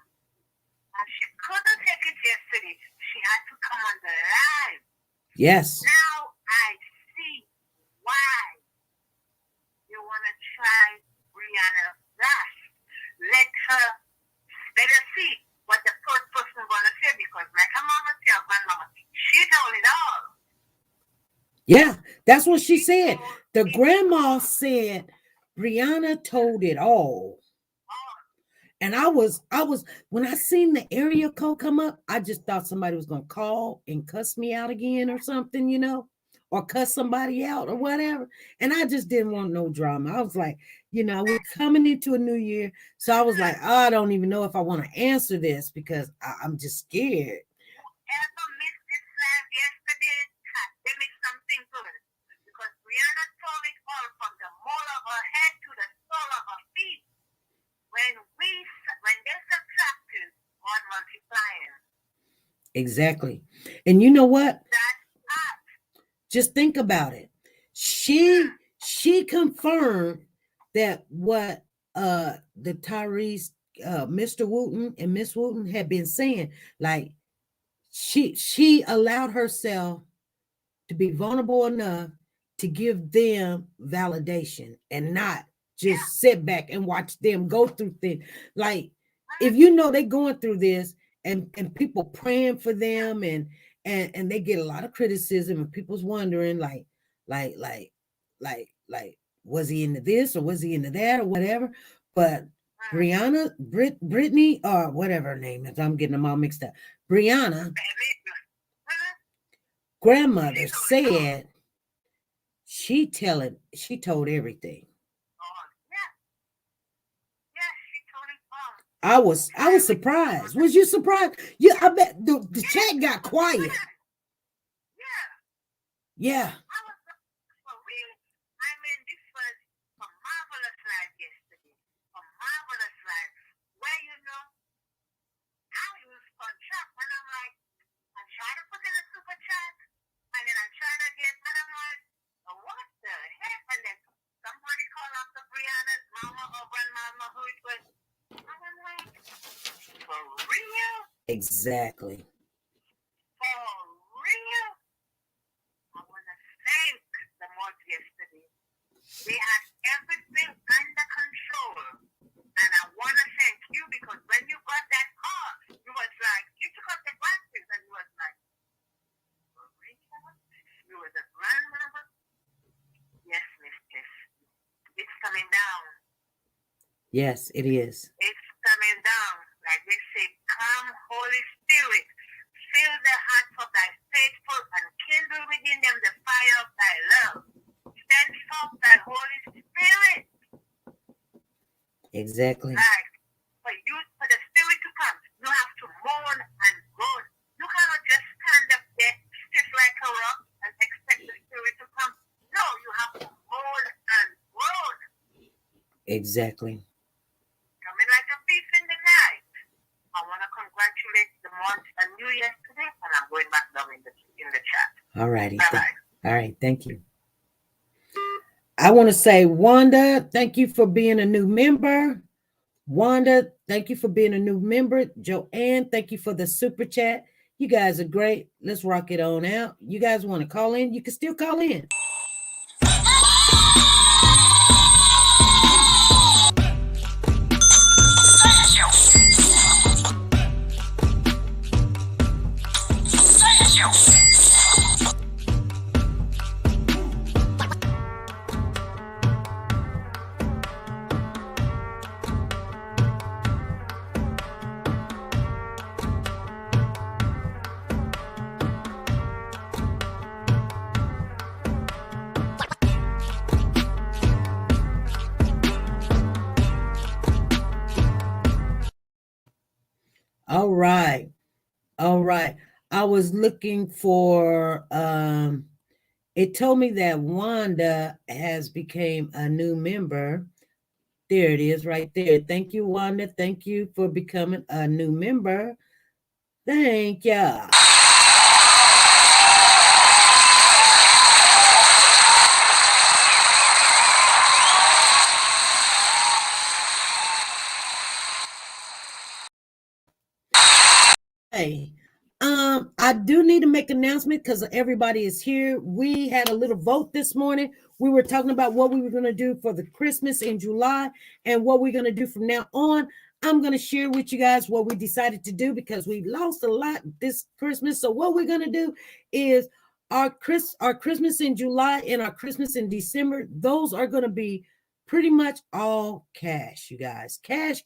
D: And she couldn't take it yesterday. She had to come on the live.
A: Yes.
D: Now I see why you want to try Rihanna last. Let her see what the first person is going to say, because like her mama said, her grandmama, she told it all.
A: Yeah, that's what she said. The grandma said Brianna told it all. And I was when I seen the area code come up, I just thought somebody was gonna call and cuss me out again or something, or cuss somebody out or whatever. And I just didn't want no drama. I was like, we're coming into a new year. So I was like, I don't even know if I want to answer this because I'm just scared.
D: Whoever missed this live yesterday, they missed something good. Because Brianna told it all from the mole of her head to the sole of her feet. When they subtracted, God multiplying.
A: Exactly. And you know what?
D: That's us.
A: Just think about it. She confirmed that what the Tyrese, Mr. Wooten and Miss Wooten had been saying, like she allowed herself to be vulnerable enough to give them validation and not just sit back and watch them go through things. Like if they're going through this and people praying for them and they get a lot of criticism and people's wondering like was he into this or was he into that or whatever. But Brianna, Brittany, or whatever her name is, I'm getting them all mixed up. Brianna, grandmother said she told everything. I was surprised. Was you surprised? Yeah, I bet the chat got quiet. Yeah.
D: I mean, this was a marvelous life yesterday. A marvelous life. Where, I was on track when I'm like, I try to put in a super chat, and then I try to get, and I'm like, oh, what the heck? And then somebody called up the Brianna's mama or grandmama who it was. And I'm like, for real?
A: Exactly.
D: For real? I want to thank the mods yesterday. They had everything under control. And I want to thank you because when you got that call, you was like, you took off the glasses and you was like, you were the grandmother? Yes, mistress. It's coming down.
A: Yes, it is.
D: It's coming down. Like they say, come, Holy Spirit, fill the hearts of thy faithful and kindle within them the fire of thy love. then felt that Holy Spirit.
A: Exactly.
D: Like, for the Spirit to come, you have to moan and groan. You cannot just stand up there stiff like a rock and expect the Spirit to come. No, you have to moan and groan.
A: Exactly.
D: Coming like a thief in the night. I want to congratulate the month and New Year today, and I'm going back down in the chat.
A: All righty.
D: Bye-bye.
A: All right. Thank you. I want to say, Wanda, thank you for being a new member. Wanda, thank you for being a new member. Joanne, thank you for the super chat. You guys are great. Let's rock it on out. You guys want to call in? You can still call in. All right. I was looking for it told me that Wanda has become a new member. There it is right there. Thank you, Wanda. Thank you for becoming a new member. Thank you. Hey, I do need to make an announcement because everybody is here. We had a little vote this morning. We were talking about what we were going to do for the Christmas in July and what we're going to do from now on. I'm going to share with you guys what we decided to do because we lost a lot this Christmas. So what we're going to do is our Christmas in July and our Christmas in December, those are going to be pretty much all cash, you guys. Cash,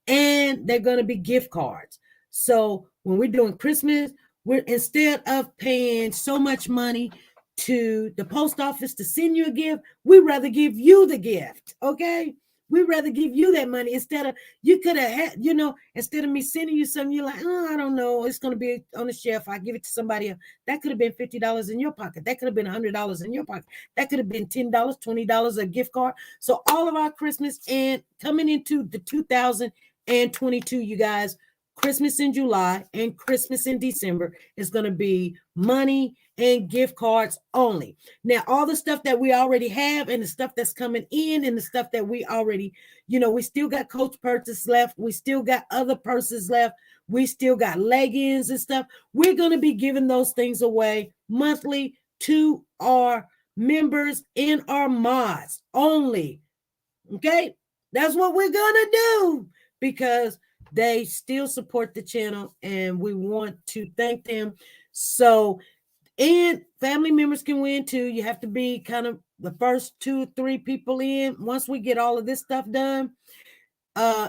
A: and they're going to be gift cards. So when we're doing Christmas, we're instead of paying so much money to the post office to send you a gift, we'd rather give you the gift. Okay. We'd rather give you that money instead of you could have had, instead of me sending you something, you're like, oh, I don't know, it's going to be on the shelf. I give it to somebody else. That could have been $50 in your pocket. That could have been $100 in your pocket. That could have been $10, $20 a gift card. So all of our Christmas and coming into the 2022, you guys, Christmas in July and Christmas in December is going to be money and gift cards only. Now, all the stuff that we already have and the stuff that's coming in and the stuff that we already, we still got Coach purses left. We still got other purses left. We still got leggings and stuff. We're going to be giving those things away monthly to our members and our mods only. Okay? That's what we're going to do because they still support the channel and we want to thank them. So, and family members can win too. You have to be kind of the first 2 or 3 people in. Once we get all of this stuff done,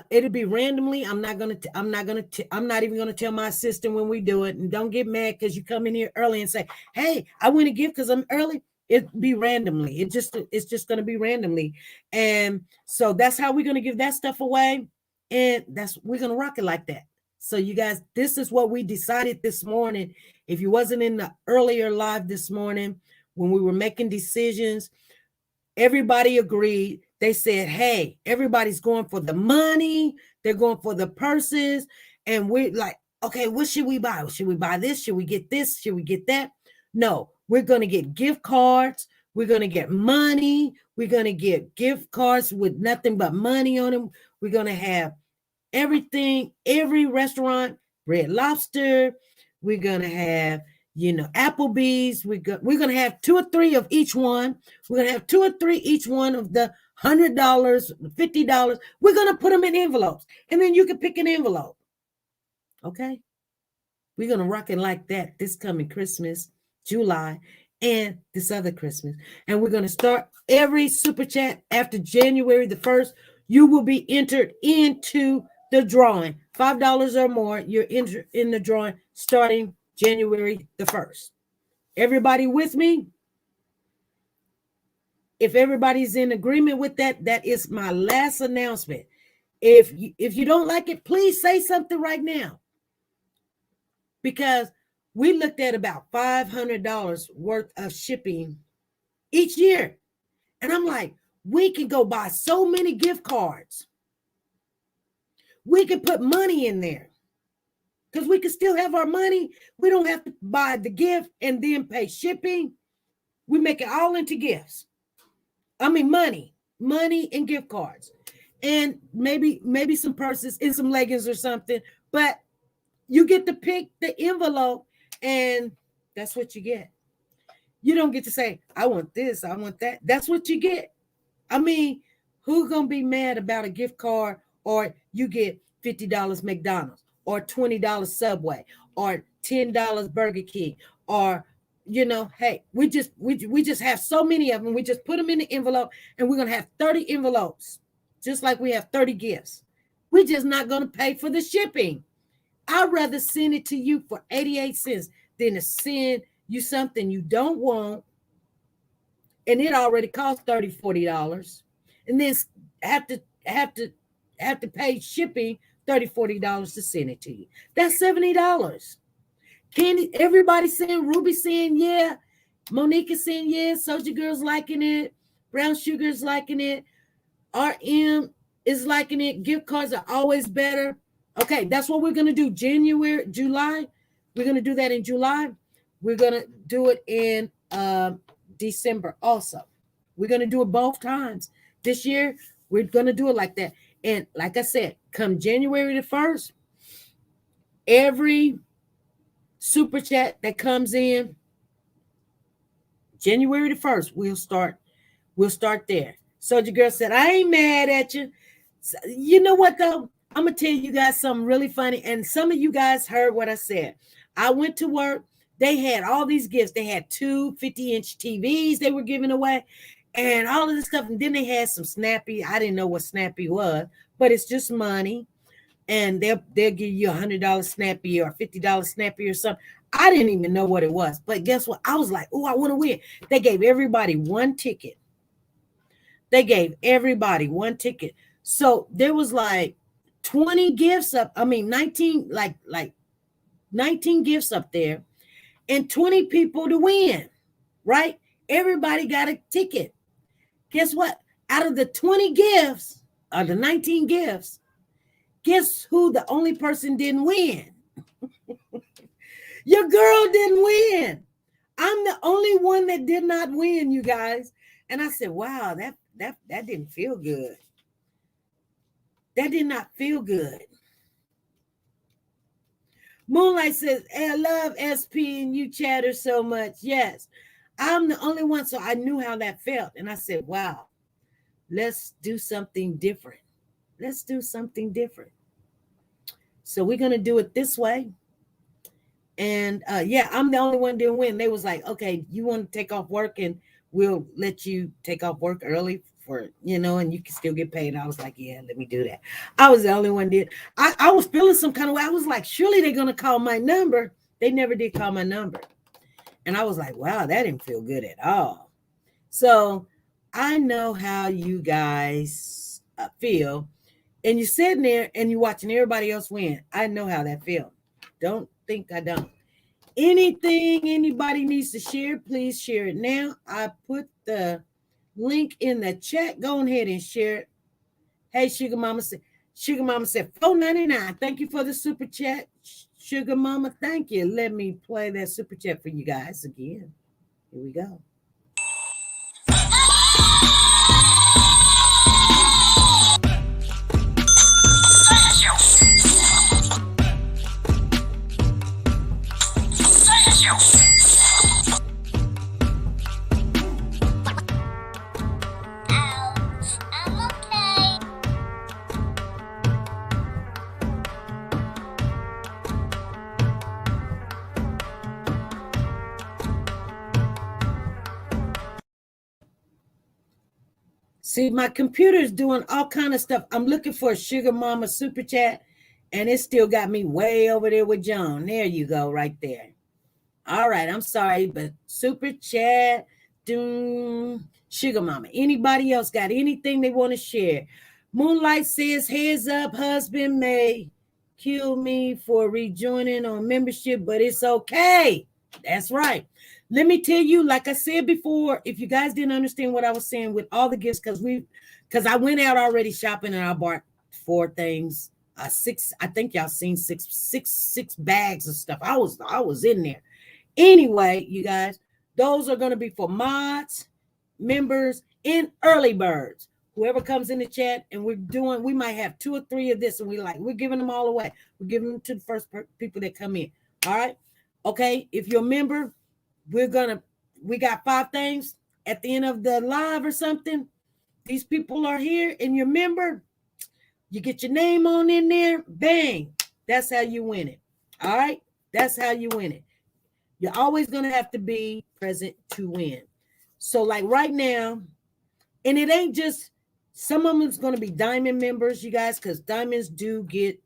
A: it'll be randomly. I'm not even gonna tell my assistant when we do it. And don't get mad because you come in here early and say, hey, I win a gift because I'm early. It'll be randomly. It's just gonna be randomly. And so that's how we're gonna give that stuff away. And we're going to rock it like that. So you guys, this is what we decided this morning. If you wasn't in the earlier live this morning, when we were making decisions, everybody agreed. They said, hey, everybody's going for the money. They're going for the purses. And we're like, okay, what should we buy? Should we buy this? Should we get this? Should we get that? No, we're going to get gift cards. We're going to get money. We're going to get gift cards with nothing but money on them. We're going to have everything, every restaurant, Red Lobster. We're going to have, Applebee's. We're going to have 2 or 3 of each one. We're going to have 2 or 3 each one of the $100, $50. We're going to put them in envelopes. And then you can pick an envelope. Okay? We're going to rock it like that this coming Christmas, July, and this other Christmas. And we're going to start every super chat after January the 1st. You will be entered into the drawing. $5 or more, you're entered in the drawing starting January the 1st. Everybody with me? If everybody's in agreement with that, that is my last announcement. If you don't like it, please say something right now. Because we looked at about $500 worth of shipping each year. And I'm like, we can go buy so many gift cards. We can put money in there. Because we can still have our money. We don't have to buy the gift and then pay shipping. We make it all into gifts. I mean, money and gift cards. And maybe some purses and some leggings or something. But you get to pick the envelope, and that's what you get. You don't get to say, I want this, I want that. That's what you get. I mean, who's going to be mad about a gift card, or you get $50 McDonald's or $20 Subway or $10 Burger King, or, hey, we just have so many of them. We just put them in the envelope, and we're going to have 30 envelopes, just like we have 30 gifts. We're just not going to pay for the shipping. I'd rather send it to you for 88 cents than to send you something you don't want, and it already costs $30, $40, and then have to pay shipping $30, $40 to send it to you. That's $70. Candy, everybody saying, Ruby saying yeah, Monique is saying yeah, Soldier Girl's liking it, Brown Sugar's liking it, RM is liking it. Gift cards are always better. Okay, that's what we're gonna do. July. We're gonna do that in July. We're gonna do it in December also. We're gonna do it both times. This year, we're gonna do it like that. And like I said, come January the 1st, every super chat that comes in, January the 1st, we'll start there. Soldier Girl said, I ain't mad at you. You know what though? I'm going to tell you guys something really funny. And some of you guys heard what I said. I went to work. They had all these gifts. They had 2 50-inch TVs they were giving away and all of this stuff. And then they had some Snappy. I didn't know what Snappy was, but it's just money. And they'll give you $100 Snappy or $50 Snappy or something. I didn't even know what it was. But guess what? I was like, oh, I want to win. They gave everybody one ticket. So there was like 20 gifts up. I mean, 19, like 19 gifts up there and 20 people to win, right? Everybody got a ticket. Guess what? Out of the 20 gifts or the 19 gifts, guess who the only person didn't win? Your girl didn't win. I'm the only one that did not win, you guys. And I said, wow, that didn't feel good. That did not feel good. Moonlight says, hey, I love SP and you chatter so much. Yes, I'm the only one. So I knew how that felt. And I said, wow, let's do something different. Let's do something different. So we're going to do it this way. And yeah, I'm the only one didn't win. They was like, okay, you want to take off work and we'll let you take off work early for, and you can still get paid. I was like, yeah, let me do that. I was the only one did. I was feeling some kind of way. I was like, surely they're going to call my number. They never did call my number. And I was like, wow, that didn't feel good at all. So I know how you guys feel. And you're sitting there and you're watching everybody else win. I know how that feels. Don't think I don't. Anything anybody needs to share, please share it now. I put the link in the chat. Go ahead and share it. Hey, Sugar Mama said $4.99. Thank you for the super chat, Sugar Mama. Thank you. Let me play that super chat for you guys again. Here we go. See, my computer's doing all kind of stuff. I'm looking for a Sugar Mama super chat, and it still got me way over there with John. There you go, right there. All right, I'm sorry, but super chat. Sugar Mama. Anybody else got anything they want to share? Moonlight says, heads up, husband may kill me for rejoining on membership, but it's okay. That's right. Let me tell you, like I said before, if you guys didn't understand what I was saying with all the gifts, because I went out already shopping and I bought 4 things. 6, I think y'all seen six bags of stuff. I was in there. Anyway, you guys, those are going to be for mods, members, and early birds. Whoever comes in the chat, and we might have 2 or 3 of this, and we're giving them all away. We're giving them to the first people that come in. All right. Okay. If you're a member, we got 5 things at the end of the live or something. These people are here and you're a member. You get your name on in there. Bang. That's how you win it. All right. That's how you win it. You're always going to have to be present to win. So like right now, and it ain't just, some of them is going to be diamond members, you guys, because diamonds do get,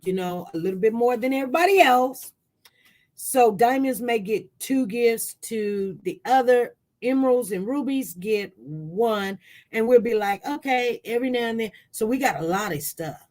A: a little bit more than everybody else. So diamonds may get 2 gifts, to the other emeralds and rubies get 1. And we'll be like, okay, every now and then. So we got a lot of stuff.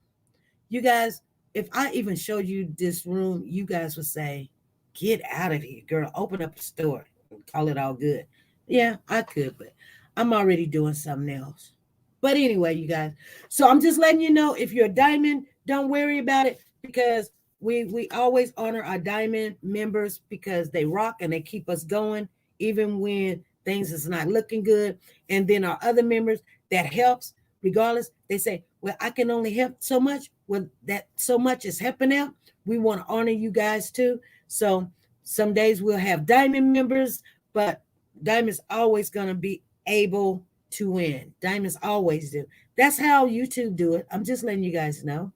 A: You guys, if I even showed you this room, you guys would say, get out of here, girl. Open up a store and call it all good. Yeah, I could, but I'm already doing something else. But anyway, you guys. So I'm just letting you know, if you're a diamond, don't worry about it, because we always honor our diamond members because they rock and they keep us going, even when things is not looking good. And then our other members that helps, regardless, they say, well, I can only help so much. Well, that so much is helping out. We want to honor you guys too. So some days we'll have diamond members, but diamond's always going to be able to win. Diamonds always do. That's how YouTube do it. I'm just letting you guys know.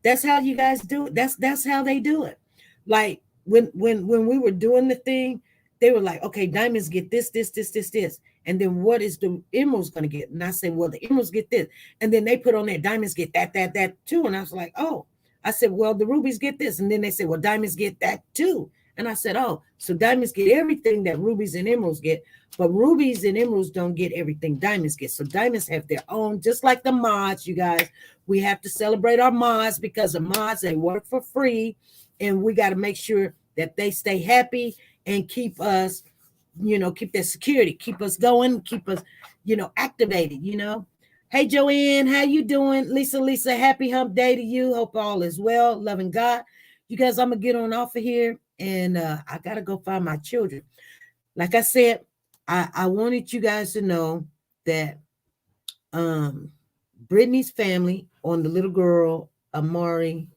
A: That's how you guys do it. That's how they do it. Like when we were doing the thing, they were like, okay, diamonds get this. And then what is the emeralds going to get? And I said, well, the emeralds get this. And then they put on there, diamonds get that too. And I was like, oh. I said, well, the rubies get this. And then they said, well, diamonds get that too. And I said, oh, so diamonds get everything that rubies and emeralds get, but rubies and emeralds don't get everything diamonds get. So diamonds have their own, just like the mods, you guys. We have to celebrate our mods, because the mods, they work for free, and we got to make sure that they stay happy and keep us, keep their security, keep us going, keep us, activated, Hey, Joanne, how you doing? Lisa, happy hump day to you. Hope all is well. Loving God. You guys, I'm going to get on off of here, and I got to go find my children. Like I said, I wanted you guys to know that Brittany's family, on the little girl, Amari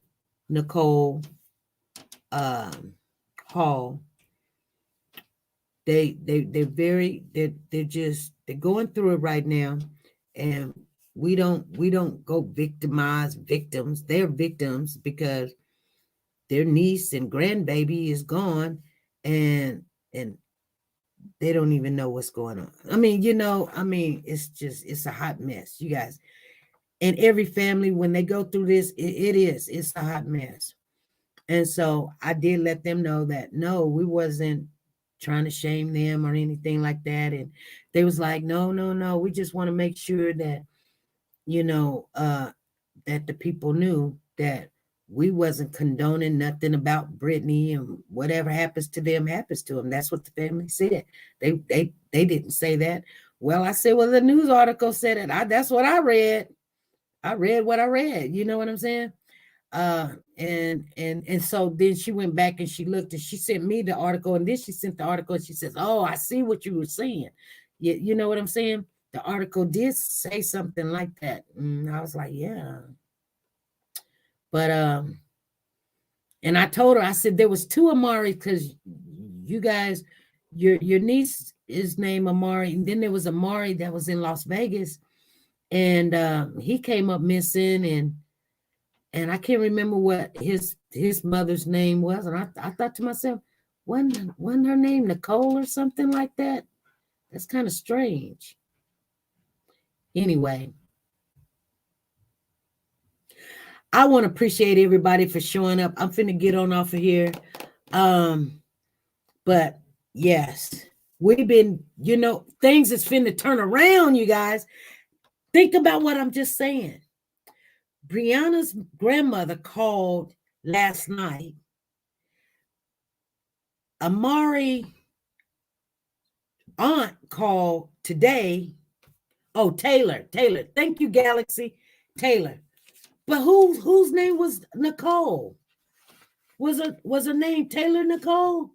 A: Nicole Hall, they're going through it right now. And we don't go victimize victims. They're victims because their niece and grandbaby is gone, and they don't even know what's going on. I mean, it's a hot mess, you guys. And every family, when they go through this, it's a hot mess. And so I did let them know that, no, we wasn't trying to shame them or anything like that. And they was like, no, we just want to make sure that, that the people knew that we wasn't condoning nothing about Brittany, and whatever happens to them happens to them. That's what the family said. They didn't say that. Well, I said, well, the news article said it. That's what I read. I read what I read. You know what I'm saying? And so then she went back and she looked, and she sent me the article, and then she sent the article, and she says, oh, I see what you were saying. You know what I'm saying? The article did say something like that. And I was like, yeah. But and I told her, I said, there was 2 Amari, because you guys, your niece is named Amari, and then there was Amari that was in Las Vegas, and he came up missing, and I can't remember what his mother's name was. And I thought to myself, wasn't her name Nicole or something like that? That's kind of strange. Anyway, I want to appreciate everybody for showing up. I'm finna get on off of here. But yes, We've been, things is finna turn around, you guys. Think about what I'm just saying. Brianna's grandmother called last night. Amari aunt called today. Oh, Taylor. Thank you, Galaxy. Taylor. But whose name was Nicole? Was her name Taylor Nicole?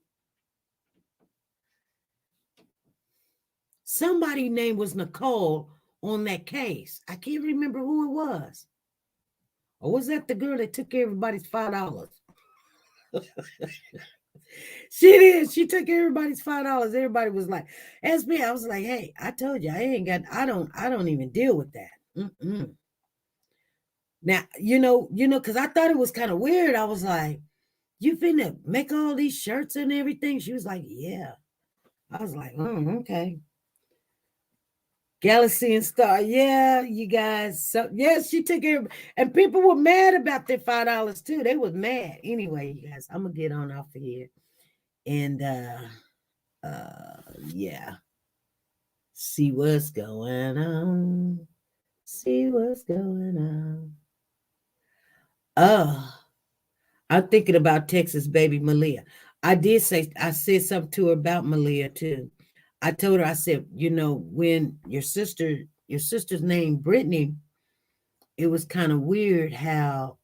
A: Somebody's name was Nicole on that case. I can't remember who it was. Or was that the girl that took everybody's $5? She did. She took everybody's $5. Everybody was like, ask me. I was like, hey, I told you, I don't even deal with that. Mm-mm. Now, because I thought it was kind of weird. I was like, you finna make all these shirts and everything? She was like, yeah. I was like, okay. Galaxy and Star, yeah, you guys. So yes, she took care of, and people were mad about their $5 too. They was mad. Anyway, you guys, I'm gonna get on off of here. And yeah. See what's going on. See what's going on. I'm thinking about Texas baby Malia. I said something to her about Malia too. I told her, I said, when your sister's name Brittany, it was kind of weird how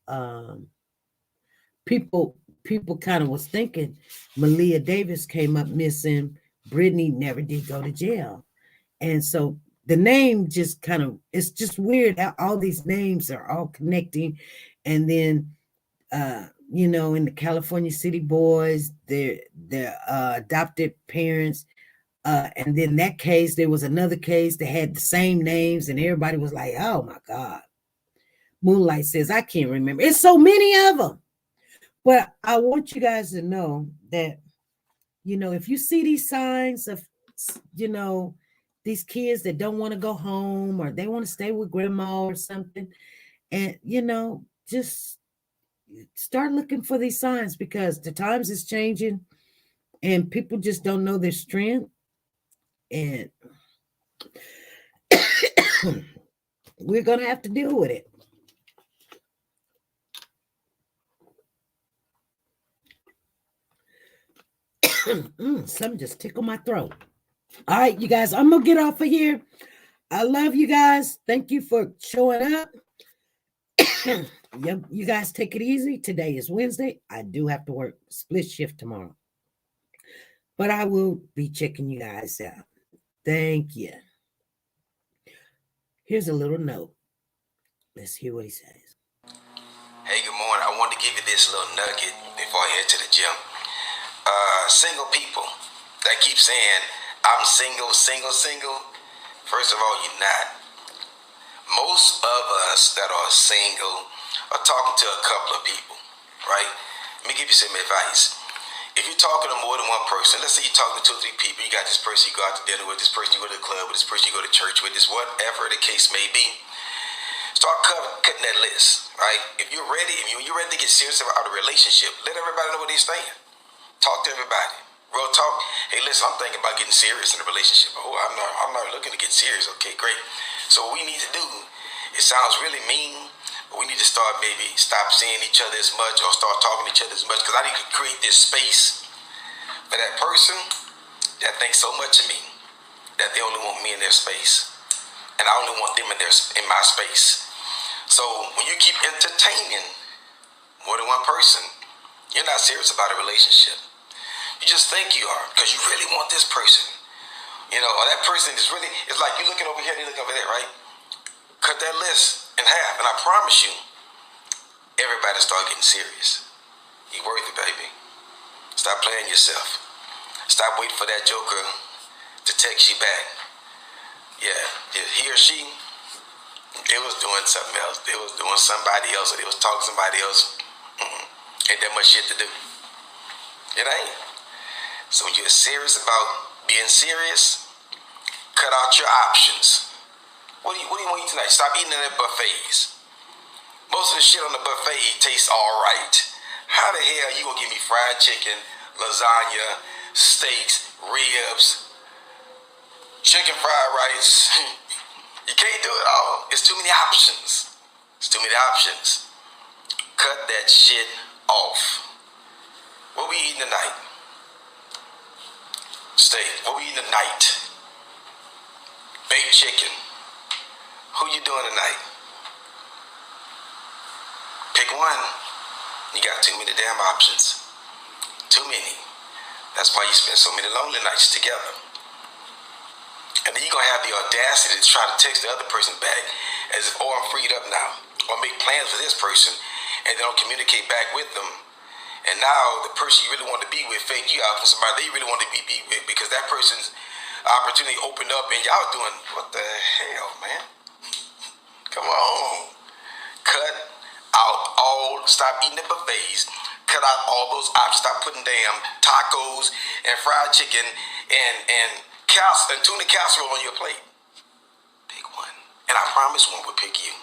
A: people kind of was thinking Malia Davis came up missing. Brittany never did go to jail. And so the name just kind of, it's just weird how all these names are all connecting. And then, in the California City Boys, their adopted parents, and then that case, there was another case that had the same names, and everybody was like, oh my God. Moonlight says, I can't remember. It's so many of them. But I want you guys to know that, if you see these signs of, these kids that don't want to go home or they want to stay with grandma or something, and, just start looking for these signs, because the times is changing and people just don't know their strength. And we're going to have to deal with it. Something just tickled my throat. All right, you guys, I'm going to get off of here. I love you guys. Thank you for showing up. You guys take it easy. Today is Wednesday. I do have to work split shift tomorrow. But I will be checking you guys out. Thank you. Here's a little note. Let's hear what he says.
E: Hey, good morning. I want to give you this little nugget before I head to the gym. Single people that keep saying, I'm single. First of all, you're not. Most of us that are single are talking to a couple of people, right? Let me give you some advice. If you're talking to more than one person, let's say you're talking to 2 or 3 people, you got this person you go out to dinner with, this person you go to the club with, this person you go to church with, this whatever the case may be. Start cutting that list, right? If you're ready to get serious about a relationship, let everybody know where they stand. Talk to everybody. Real talk. Hey, listen, I'm thinking about getting serious in a relationship. Oh, I'm not looking to get serious. Okay, great. So what we need to do, it sounds really mean, but we need to start stop seeing each other as much or start talking to each other as much, because I need to create this space for that person that thinks so much of me that they only want me in their space. And I only want them in my space. So when you keep entertaining more than one person, you're not serious about a relationship. You just think you are, because you really want this person. Or that person is really, it's like you're looking over here, they're looking over there, right? Cut that list in half, and I promise you, everybody start getting serious. You're worth it, baby. Stop playing yourself. Stop waiting for that joker to text you back. Yeah, he or she, they was doing something else. They was doing somebody else, or they was talking to somebody else. Ain't that much shit to do. It ain't. So when you're serious about being serious, cut out your options. What do you want to eat tonight? Stop eating at buffets. Most of the shit on the buffet tastes all right. How the hell you gonna give me fried chicken, lasagna, steaks, ribs, chicken fried rice. You can't do it all. It's too many options. It's too many options. Cut that shit off. What we eating tonight? Steak. What we eating tonight? Baked chicken. Who you doing tonight? Pick one. You got too many damn options. Too many. That's why you spend so many lonely nights together. And then you're going to have the audacity to try to text the other person back as if, oh, I'm freed up now. Or make plans for this person and they don't communicate back with them. And now the person you really want to be with fake you out for somebody they really want to be with because that person's opportunity opened up and y'all doing, what the hell, man? Come on. Cut out all, stop eating the buffets. Cut out all those options. Stop putting damn tacos and fried chicken and tuna casserole on your plate. Pick one. And I promise one will pick you.